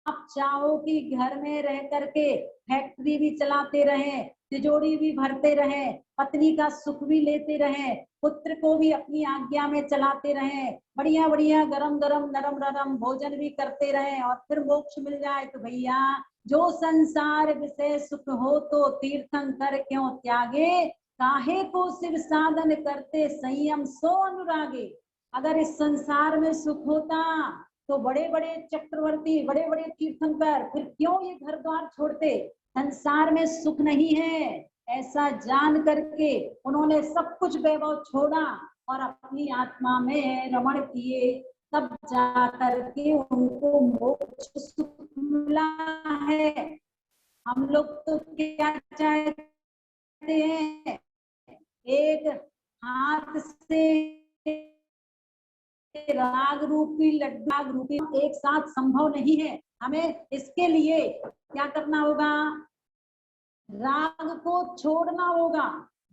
आप चाहो कि घर में रह करके फैक्ट्री भी चलाते रहें, तिजोरी भी भरते रहें, पत्नी का सुख भी लेते रहें, पुत्र को भी अपनी आज्ञा में चलाते रहें, बढ़िया बढ़िया गरम गरम नरम नरम भोजन भी करते रहें, और फिर मोक्ष मिल जाए तो भैया जो संसार विषय सुख हो तो तीर्थंकर क्यों त्यागे, काहे को शिव साधन करते संयम सो अनुरागे। अगर इस संसार में सुख होता तो बड़े बड़े चक्रवर्ती, बड़े बड़े तीर्थंकर फिर क्यों ये घर द्वार छोड़ते? संसार में सुख नहीं है, ऐसा जान करके उन्होंने सब कुछ वैभव छोड़ा और अपनी आत्मा में रमण किए, तब जा करके उनको मोक्ष सुख मिला है। हम लोग तो क्या चाहते हैं? एक हाथ से राग रूपी लड्डू रूपी एक साथ संभव नहीं है। हमें इसके लिए क्या करना होगा? राग को छोड़ना होगा,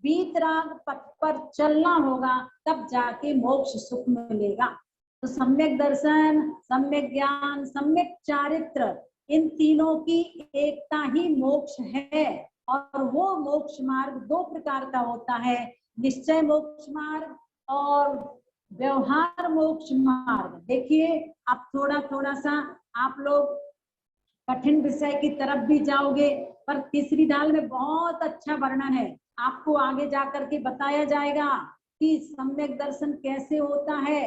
बीत राग पथ पर चलना होगा, तब जाके मोक्ष सुख मिलेगा। तो सम्यक दर्शन, सम्यक ज्ञान, सम्यक चारित्र, इन तीनों की एकता ही मोक्ष है। और वो मोक्ष मार्ग 2 प्रकार का होता है, निश्चय मोक्ष मार्ग और व्यवहार मोक्ष मार्ग। देखिए अब थोड़ा थोड़ा सा आप लोग कठिन विषय की तरफ भी जाओगे, पर तीसरी दाल में बहुत अच्छा वर्णन है। आपको आगे जाकर के बताया जाएगा कि सम्यक दर्शन कैसे होता है।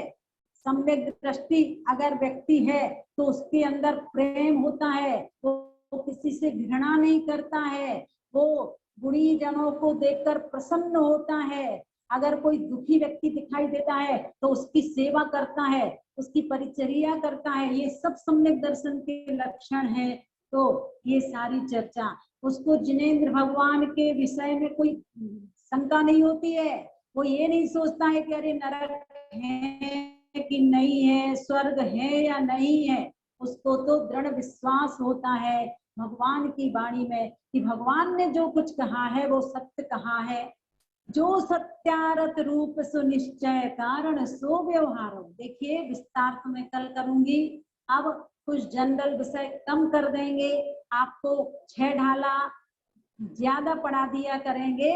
सम्यक दृष्टि अगर व्यक्ति है तो उसके अंदर प्रेम होता है, वो किसी से घृणा नहीं करता है, वो गुणी जनों को देखकर प्रसन्न होता है। अगर कोई दुखी व्यक्ति दिखाई देता है तो उसकी सेवा करता है, उसकी परिचर्या करता है। ये सब सम्यक दर्शन के लक्षण है। तो ये सारी चर्चा, उसको जिनेंद्र भगवान के विषय में कोई शंका नहीं होती है। वो ये नहीं सोचता है कि अरे नरक है कि नहीं है, स्वर्ग है या नहीं है। उसको तो दृढ़ विश्वास होता है भगवान की वाणी में कि भगवान ने जो कुछ कहा है वो सत्य कहा है। जो सत्यारत रूप सुनिश्चय कारण सो व्यवहारो। देखिए विस्तार तो मैं कल करूंगी, अब कुछ जनरल विषय कम कर देंगे, आपको 6 ढाला ज्यादा पढ़ा दिया करेंगे।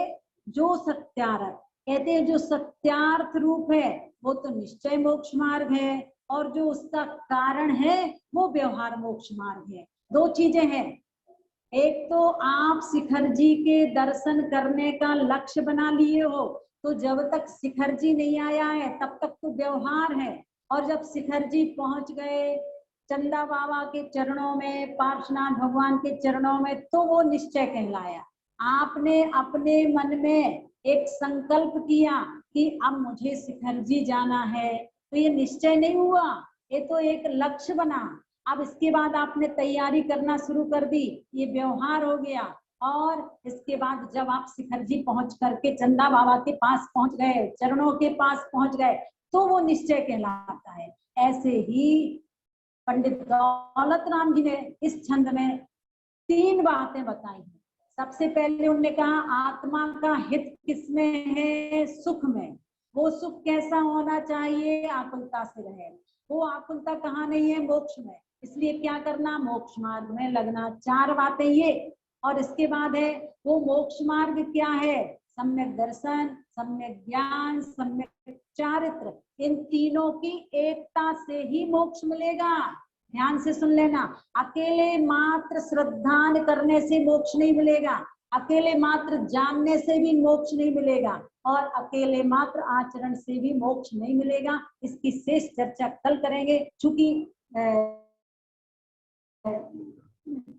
जो सत्यारत कहते हैं, जो सत्यार्थ रूप है वो तो निश्चय मोक्ष मार्ग है, और जो उसका कारण है वो व्यवहार मोक्ष मार्ग है। 2 चीजें हैं। एक तो आप शिखर जी के दर्शन करने का लक्ष्य बना लिए हो, तो जब तक शिखर जी नहीं आया है तब तक तो व्यवहार है, और जब शिखर जी पहुंच गए चंदा बाबा के चरणों में, पार्श्वनाथ भगवान के चरणों में, तो वो निश्चय कहलाया। आपने अपने मन में एक संकल्प किया कि अब मुझे शिखर जी जाना है, तो ये निश्चय नहीं हुआ, ये तो एक लक्ष्य बना। अब इसके बाद आपने तैयारी करना शुरू कर दी, ये व्यवहार हो गया। और इसके बाद जब आप शिखर जी पहुंच करके चंदा बाबा के पास पहुंच गए, चरणों के पास पहुंच गए, तो वो निश्चय कहलाता है। ऐसे ही पंडित दौलत राम जी ने इस छंद में 3 बातें बताई हैं। सबसे पहले उन्होंने कहा आत्मा का हित किसमें है? सुख में। वो सुख कैसा होना चाहिए, आकुलता से रहे। वो आकुलता कहाँ नहीं है, मोक्ष में। इसलिए क्या करना, मोक्ष मार्ग में लगना। 4 बातें ये। और इसके बाद है वो मोक्ष मार्ग क्या है, सम्यक दर्शन, सम्यक ज्ञान, सम्यक चारित्र। इन तीनों की एकता से ही मोक्ष मिलेगा। ध्यान से सुन लेना, अकेले मात्र श्रद्धान करने से मोक्ष नहीं मिलेगा, अकेले मात्र जानने से भी मोक्ष नहीं मिलेगा, और अकेले मात्र आचरण से भी मोक्ष नहीं मिलेगा। इसकी शेष चर्चा कल करेंगे। चूंकि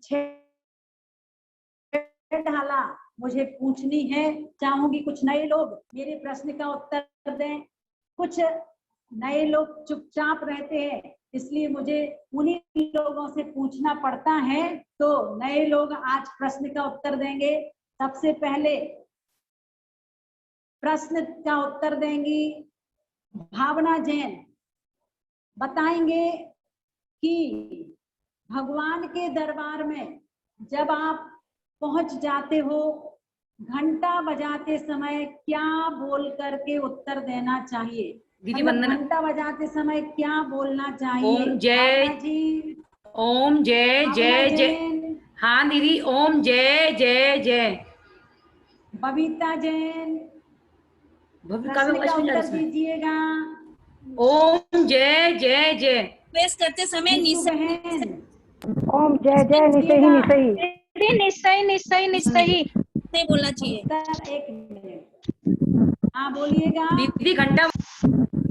6 ढाला मुझे पूछनी है, चाहूंगी कुछ नए लोग मेरे प्रश्न का उत्तर दें। कुछ नए लोग चुपचाप रहते हैं, इसलिए मुझे उन्हीं लोगों से पूछना पड़ता है। तो नए लोग आज प्रश्न का उत्तर देंगे। सबसे पहले प्रश्न का उत्तर देंगी भावना जैन। बताएंगे कि भगवान के दरबार में जब आप पहुंच जाते हो, घंटा बजाते समय क्या बोल करके उत्तर देना चाहिए। दीदी मतलब वंदना। घंटा बजाते समय क्या बोलना चाहिए। ओम जय, भावना जी, ओम जय भावना जय जय। जैन, हाँ दीदी, ओम जय जय जय। बबीता जैन, भव्य प्रश्न का उत्तर इसमें दीजिएगा। ओम जय जय जय। प्रवेश करते समय नीतू निश्चय बहन, ओम जय जय निसही निसही निश्चय निश्चय निश्चय नहीं बोलना चाहिए। उत्तर 1 मिनट। हाँ बोलिएगा। दीदी घंटा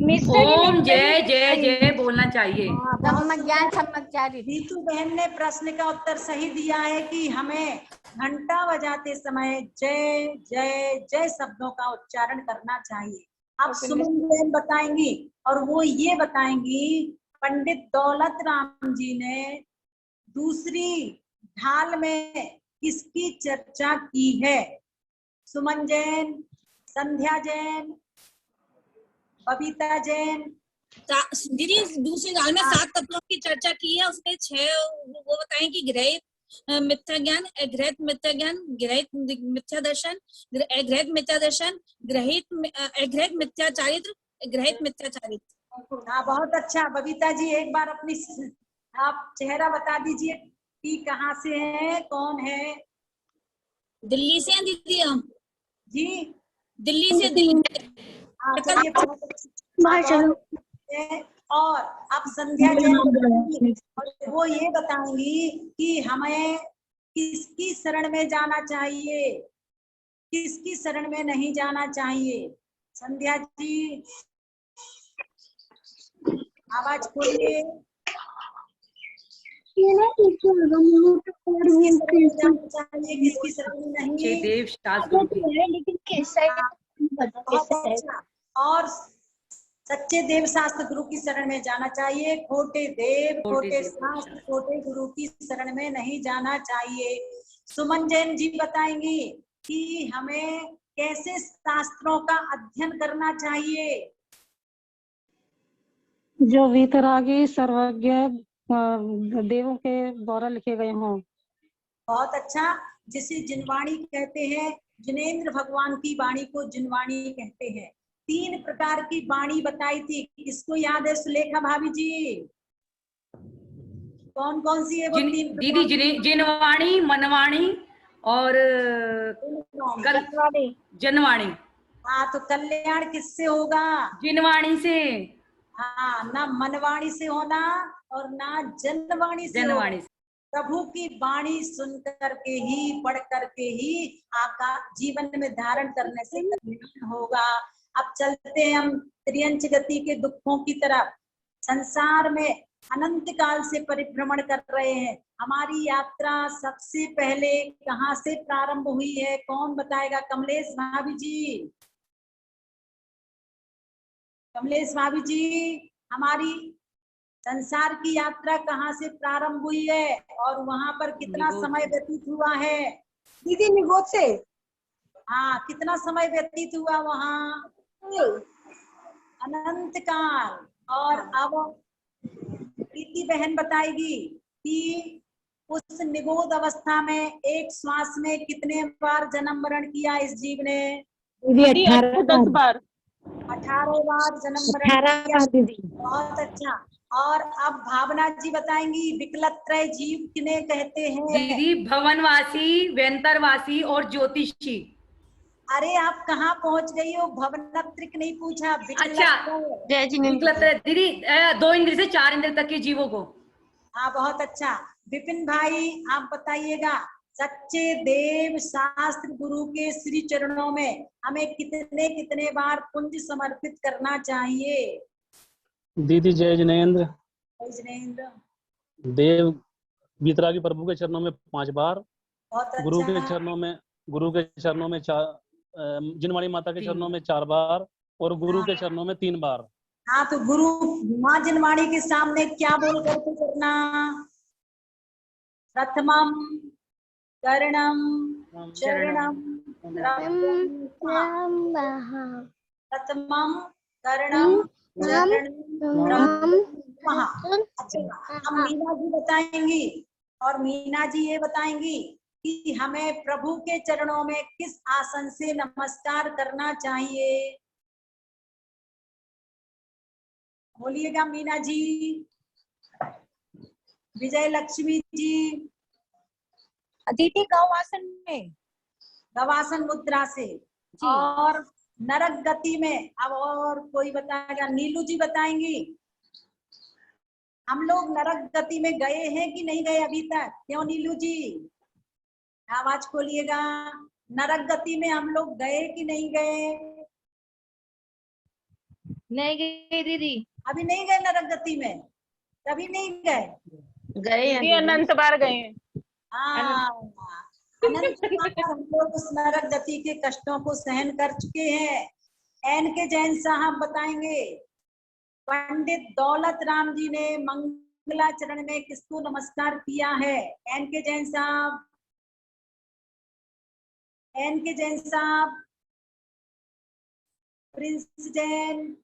निश्चय ओम जय जय जय बोलना चाहिए। ब्रह्म ज्ञान सम्यक नीतू बहन ने प्रश्न का उत्तर सही दिया है कि हमें घंटा बजाते समय जय जय जय शब्दों का उच्चारण करना चाहिए। अब सुमन बहन बताएंगी, और वो ये बताएंगी पंडित दौलत राम जी ने दूसरी ढाल में किसकी चर्चा की है। सुमन जैन, संध्या जैन, बबीता जैन। दीदी दूसरी दाल में 7 तत्वों की चर्चा की है, उसमें 6 वो बताएं कि ग्रहित मिथ्या ज्ञान, अग्रहित मिथ्या ज्ञान, ग्रहित मिथ्या दर्शन, अग्रहित मिथ्या दर्शन, अग्रहित मिथ्या चारित्र, ग्रहित मिथ्या चारित्र। हाँ बहुत अच्छा। बबीता जी एक बार अपनी आप चेहरा बता दीजिए कि कहाँ से है, कौन है। दिल्ली से हैं दीदी हम। जी दिल्ली से, दिल्ली। हाँ चलिए, बहुत अच्छी। और अब संध्या जैन वो ये बताएंगी कि हमें किसकी शरण में जाना चाहिए, किसकी शरण में नहीं जाना चाहिए। संध्या जी आवाज खोलिए। किसकी शरण में जाना चाहिए, किसकी शरण में नहीं। देव शास्त्र बहुत अच्छा। और सच्चे देव शास्त्र गुरु की शरण में जाना चाहिए, खोटे देव, खोटे शास्त्र, खोटे गुरु की शरण में नहीं जाना चाहिए। सुमन जैन जी बताएंगी कि हमें कैसे शास्त्रों का अध्ययन करना चाहिए। जो वीतरागी सर्वज्ञ देवों के द्वारा लिखे गए हों। बहुत अच्छा। जिसे जिनवाणी कहते हैं, जिनेंद्र भगवान की वाणी को जिनवाणी कहते हैं। 3 प्रकार की वाणी बताई थी, किसको याद है सुलेखा भाभी जी? कौन कौन सी है वो 3 प्रकार? दीदी जिनवाणी, मनवाणी और जनवाणी। हाँ तो कल्याण किससे होगा? जिनवाणी से। हाँ, ना मनवाणी से होना और ना जनवाणी से। जनवाणी से। प्रभु की वाणी सुन करके ही, पढ़ करके ही आपका जीवन में धारण करने से कल्याण होगा। अब चलते हैं हम त्रियंच गति के दुखों की तरफ। संसार में अनंत काल से परिभ्रमण कर रहे हैं। हमारी यात्रा सबसे पहले कहाँ से प्रारंभ हुई है, कौन बताएगा? कमलेश भाभी जी, कमलेश भाभी जी, हमारी संसार की यात्रा कहाँ से प्रारंभ हुई है और वहां पर कितना समय व्यतीत हुआ है? दीदी निगोद से। हाँ, कितना समय व्यतीत हुआ वहां? अनंत काल। और अब प्रीति बहन बताएगी कि उस निगोद अवस्था में एक श्वास में कितने बार जन्म मरण किया इस जीव ने? 10 बार। 18 बार जन्म मरण 18 किया। बार दीदी। बहुत अच्छा। और अब भावना जी बताएंगी विकलत्रय जीव किन्हें कहते हैं? दीदी भवनवासी, व्यंतरवासी और ज्योतिषी। अरे आप कहाँ पहुंच गई हो? भवनत्रिक नहीं पूछा, अच्छा, विकलत्रय। जय जिनेंद्र विकलत्रय दीदी 2 इंद्र से 4 इंद्र तक के जीवों को। हाँ बहुत अच्छा। विपिन भाई आप बताइएगा, सच्चे देव शास्त्र गुरु के श्री चरणों में हमें कितने कितने बार पुंज समर्पित करना चाहिए? दीदी जय जिनेंद्र। जय जिनेंद्र। देव वितरागी प्रभु के चरणों में 5 बार, बहुत गुरु के अच्छा। चरणों में 4, जिनवाणी माता के चरणों में 4 बार और गुरु के चरणों में 3 बार। हाँ तो गुरु माँ जिनवाणी के सामने क्या बोल करके करना? प्रथमम करणम चरणम प्रथमम करणम चरणम। अच्छा, अब मीना जी बताएंगी, और मीना जी ये बताएंगी कि हमें प्रभु के चरणों में किस आसन से नमस्कार करना चाहिए? बोलिएगा मीना जी। विजय लक्ष्मी जी। दीदी गौआसन में। गवासन मुद्रा से। और नरक गति में अब और कोई बताएगा? नीलू जी बताएंगी। हम लोग नरक गति में गए हैं कि नहीं गए अभी तक? क्यों नीलू जी? आवाज खोलिएगा। नरक गति में हम लोग गए कि नहीं गए? नहीं गई दीदी। अभी नहीं गए नरक गति में? कभी नहीं गए? गए अनंत बार गए। हाँ, अनंत बार हम लोग उस नरक गति के कष्टों को सहन कर चुके हैं। एन के जैन साहब बताएंगे, पंडित दौलत राम जी ने मंगलाचरण में किसको नमस्कार किया है? एन के जैन साहब। एन के जैन साहब। प्रिंस जैन।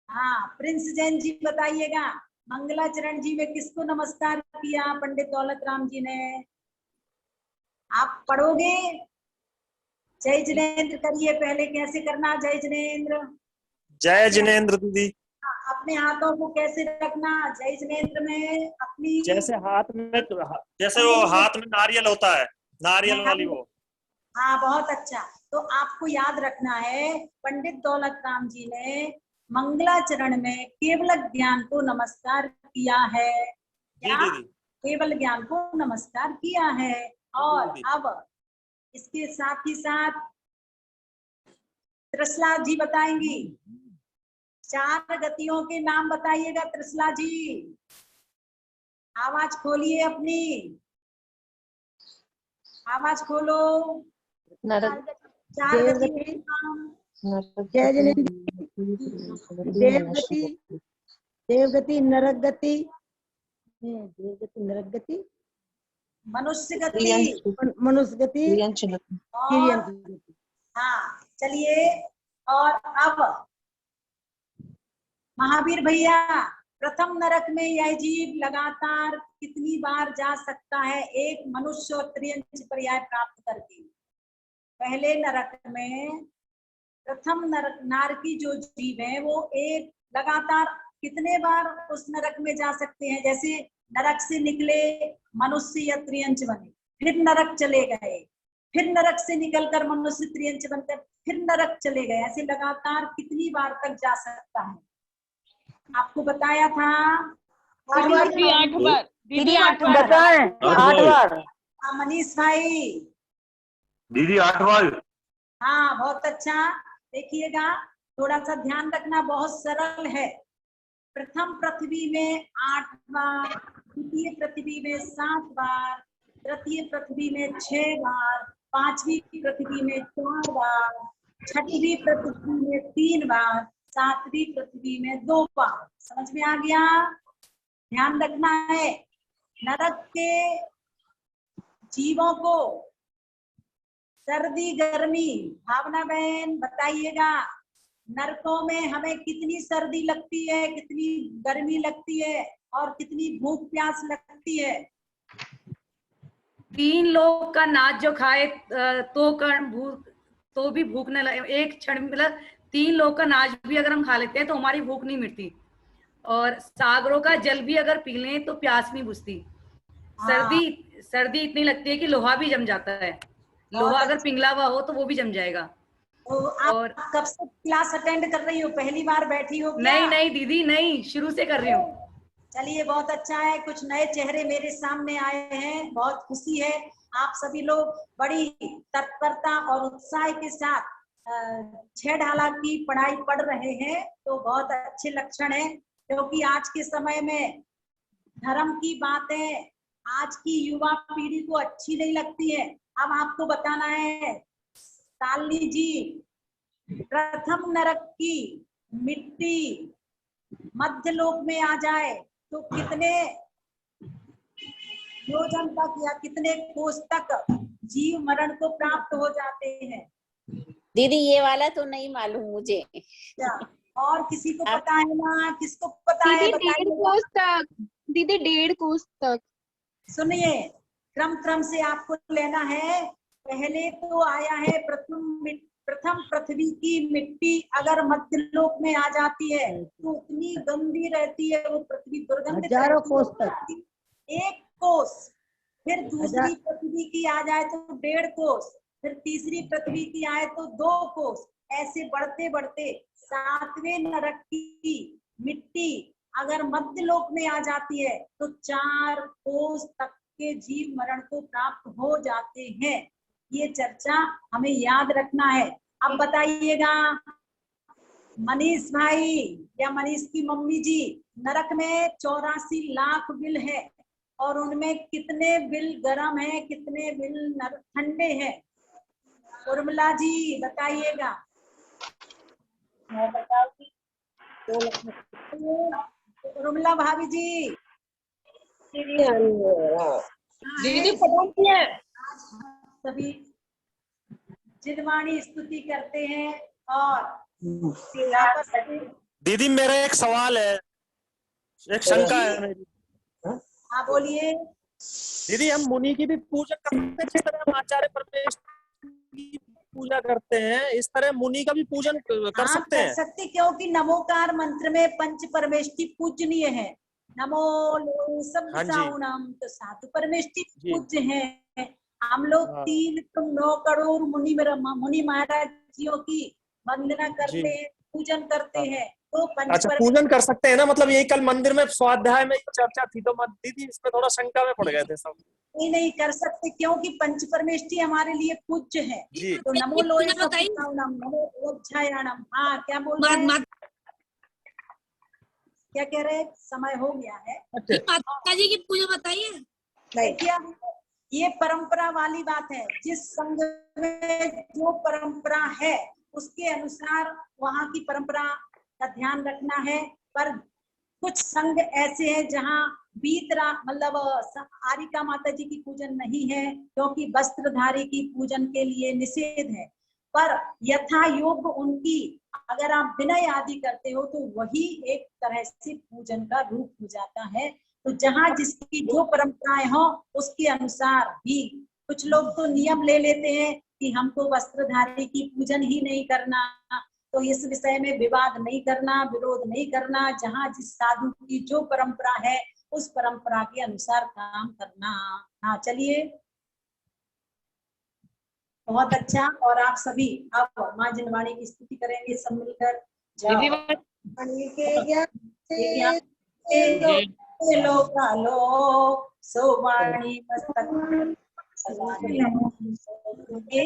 हाँ प्रिंस जैन जी बताइएगा, मंगलाचरण जी में किसको नमस्कार किया पंडित दौलत राम जी ने? आप पढ़ोगे? जय जिनेंद्र करिए पहले। कैसे करना जय जिनेंद्र? जय जिनेंद्र दीदी। अपने हाथों को कैसे रखना जय जिनेंद्र में? अपनी जैसे वो हाथ में नारियल होता है, नारियल वाली वो। हाँ बहुत अच्छा। तो आपको याद रखना है, पंडित दौलत राम जी ने मंगलाचरण में केवल ज्ञान को नमस्कार किया है। क्या? केवल ज्ञान को नमस्कार किया है। और अब इसके साथ ही साथ त्रिशला जी बताएंगी। 4 गतियों के नाम बताइएगा त्रिशला जी। आवाज खोलिए अपनी, आवाज खोलो। 4 गतियों के नाम। जय जिनेंद्र। देवगति, देवगति, नरक गति, देवगति, नरक गति, मनुष्य गति, मनुष्य गति, और हाँ चलिए। और अब महावीर भैया, प्रथम नरक में यह जीव लगातार कितनी बार जा सकता है एक मनुष्य और त्रियंच पर्याय प्राप्त करके? पहले नरक में प्रथम नरक नारकी जो जीव है वो एक लगातार कितने बार उस नरक में जा सकते हैं? जैसे नरक से निकले मनुष्य या त्रियंच बने, फिर नरक चले गए, फिर नरक से निकलकर मनुष्य त्रियंच बनकर फिर नरक चले गए, ऐसे लगातार कितनी बार तक जा सकता है? आपको बताया था 8 बार। दीदी 8 बार। 8 बार। मनीष भाई। दीदी 8 बार। हाँ बहुत अच्छा। देखिएगा, थोड़ा सा ध्यान रखना, बहुत सरल है। प्रथम पृथ्वी में 8 बार, द्वितीय पृथ्वी में 7 बार, तृतीय पृथ्वी में 6 बार, 5वीं पृथ्वी में 4 बार, 6वीं पृथ्वी में 3 बार, 7वीं पृथ्वी में 2 बार। समझ में आ गया? ध्यान रखना है। नरक के जीवों को सर्दी गर्मी, भावना बहन बताइएगा, नरकों में हमें कितनी सर्दी लगती है, कितनी गर्मी लगती है और कितनी भूख प्यास लगती है? 3 लोग का नाच जो खाए तो भी भूख न लगे, एक क्षण मतलब 3 लोग का अनाज भी अगर हम खा लेते हैं तो हमारी भूख नहीं मिटती, और सागरों का जल भी अगर पी लें तो प्यास नहीं बुझती। सर्दी इतनी लगती है कि लोहा भी जम जाता है। लोहा अगर पिघला हुआ हो तो वो भी जम जाएगा। तो आप कब से क्लास अटेंड कर रही हो? पहली बार बैठी हो क्या? नहीं दीदी, नहीं, शुरू से कर रही हूँ। चलिए बहुत अच्छा है, कुछ नए चेहरे मेरे सामने आए हैं, बहुत खुशी है। आप सभी लोग बड़ी तत्परता और उत्साह के साथ 6 ढाला की पढ़ाई पढ़ रहे हैं, तो बहुत अच्छे लक्षण है। क्योंकि आज के समय में धर्म की बातें आज की युवा पीढ़ी को अच्छी नहीं लगती है। अब आपको बताना है, तालनी जी, प्रथम नरक की मिट्टी मध्य लोक में आ जाए तो कितने योजन तक या कितने कोस तक जीव मरण को प्राप्त हो जाते हैं? दीदी ये वाला तो नहीं मालूम मुझे। क्या और किसी को पता है ना? किसको पता है? दीदी 1.5 कोस तक, दीदी 1.5 कोस तक। सुनिए, क्रम से आपको लेना है। पहले तो आया है प्रथम पृथ्वी की मिट्टी अगर मध्यलोक में आ जाती है तो उतनी गंदी रहती है वो पृथ्वी, दुर्गंधित। 1000 कोस तक 1 कोस। फिर दूसरी पृथ्वी की आ जाए तो 1.5 कोस, फिर तीसरी पृथ्वी की आए तो 2 कोस। ऐसे बढ़ते बढ़ते 7वें नरक की मिट्टी अगर मध्यलोक में आ जाती है तो 4 कोस तक के जीव मरण को प्राप्त हो जाते हैं। ये चर्चा हमें याद रखना है। अब बताइएगा मनीष भाई या मनीष की मम्मी जी, नरक में 84 लाख बिल है और उनमें कितने बिल गर्म है, कितने बिल ठंडे हैं? उर्मिला जी बताइएगा। मैं बताऊंगी। उर्मिला भाभी जी। दीदी पता है सभी जिनवाणी स्तुति करते हैं। और दीदी मेरा एक सवाल है, एक शंका है मेरी। हाँ बोलिए। दीदी हम मुनि की भी पूजा करते हैं, जिस तरह हम आचार्य परमेश्वर की पूजा करते हैं इस तरह मुनि का भी पूजन कर सकते हैं? कर सकते, क्योंकि नमोकार मंत्र में पंच परमेष्टि पूजनीय है। नमो लो सब साउणम, तो साधु परमेष्टि पूज्य है। हम लोग 3-9 करोड़ मुनि महाराज जियों की वंदना करते हैं, पूजन करते हैं। तो अच्छा, पूजन कर सकते हैं ना? मतलब यही कल मंदिर में स्वाध्याय में चर्चा थी तो दीदी इसमें थोड़ा शंका में पड़ गए थे सब। नहीं कर सकते, क्योंकि पंच परमेष्टि हमारे लिए पूज्य है। तो नमो लोए सप्ताउणम, नमो ओज्झायाणम। हाँ क्या बोल रहे हैं? क्या कह रहे हैं? समय हो गया है। माता जी की पूजा बताइए। क्या ये परंपरा वाली बात है। जिस संघ में जो परंपरा है उसके अनुसार वहाँ की परंपरा का ध्यान रखना है। पर कुछ संघ ऐसे हैं जहाँ मतलब आरिका माता जी की पूजन नहीं है, क्योंकि वस्त्रधारी की पूजन के लिए निषेध है। पर यथा योग उनकी अगर आप विनय आदि करते हो तो वही एक तरह से पूजन का रूप हो जाता है। तो जहाँ जिसकी जो परंपराएं हो उसके अनुसार भी कुछ लोग तो नियम ले लेते हैं कि हमको वस्त्रधारी की पूजन ही नहीं करना, तो इस विषय में विवाद नहीं करना, विरोध नहीं करना। जहाँ जिस साधु की जो परंपरा है उस परंपरा के अनुसार काम करना। हाँ चलिए, बहुत अच्छा। और आप सभी अब माँ जिनवाणी की स्तुति करेंगे सब मिलकर। सोवाणी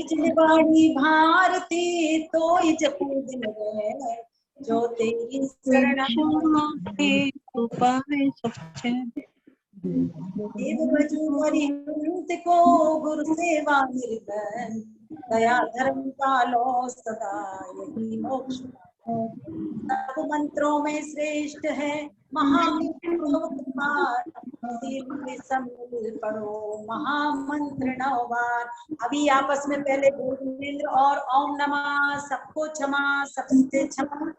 जिनवाणी भारती तो जपूजन है, जो तेरी शरण देव भजू हरिहंत को गुरु सेवा निर्बन, दया धर्म पालो सदा यही मोक्ष। सब मंत्रों में श्रेष्ठ है महामंत्र पढ़ो महामंत्र 9 बार। अभी आपस में पहले भूलेंद्र और ओम नमः सबको क्षमा सबसे क्षमा।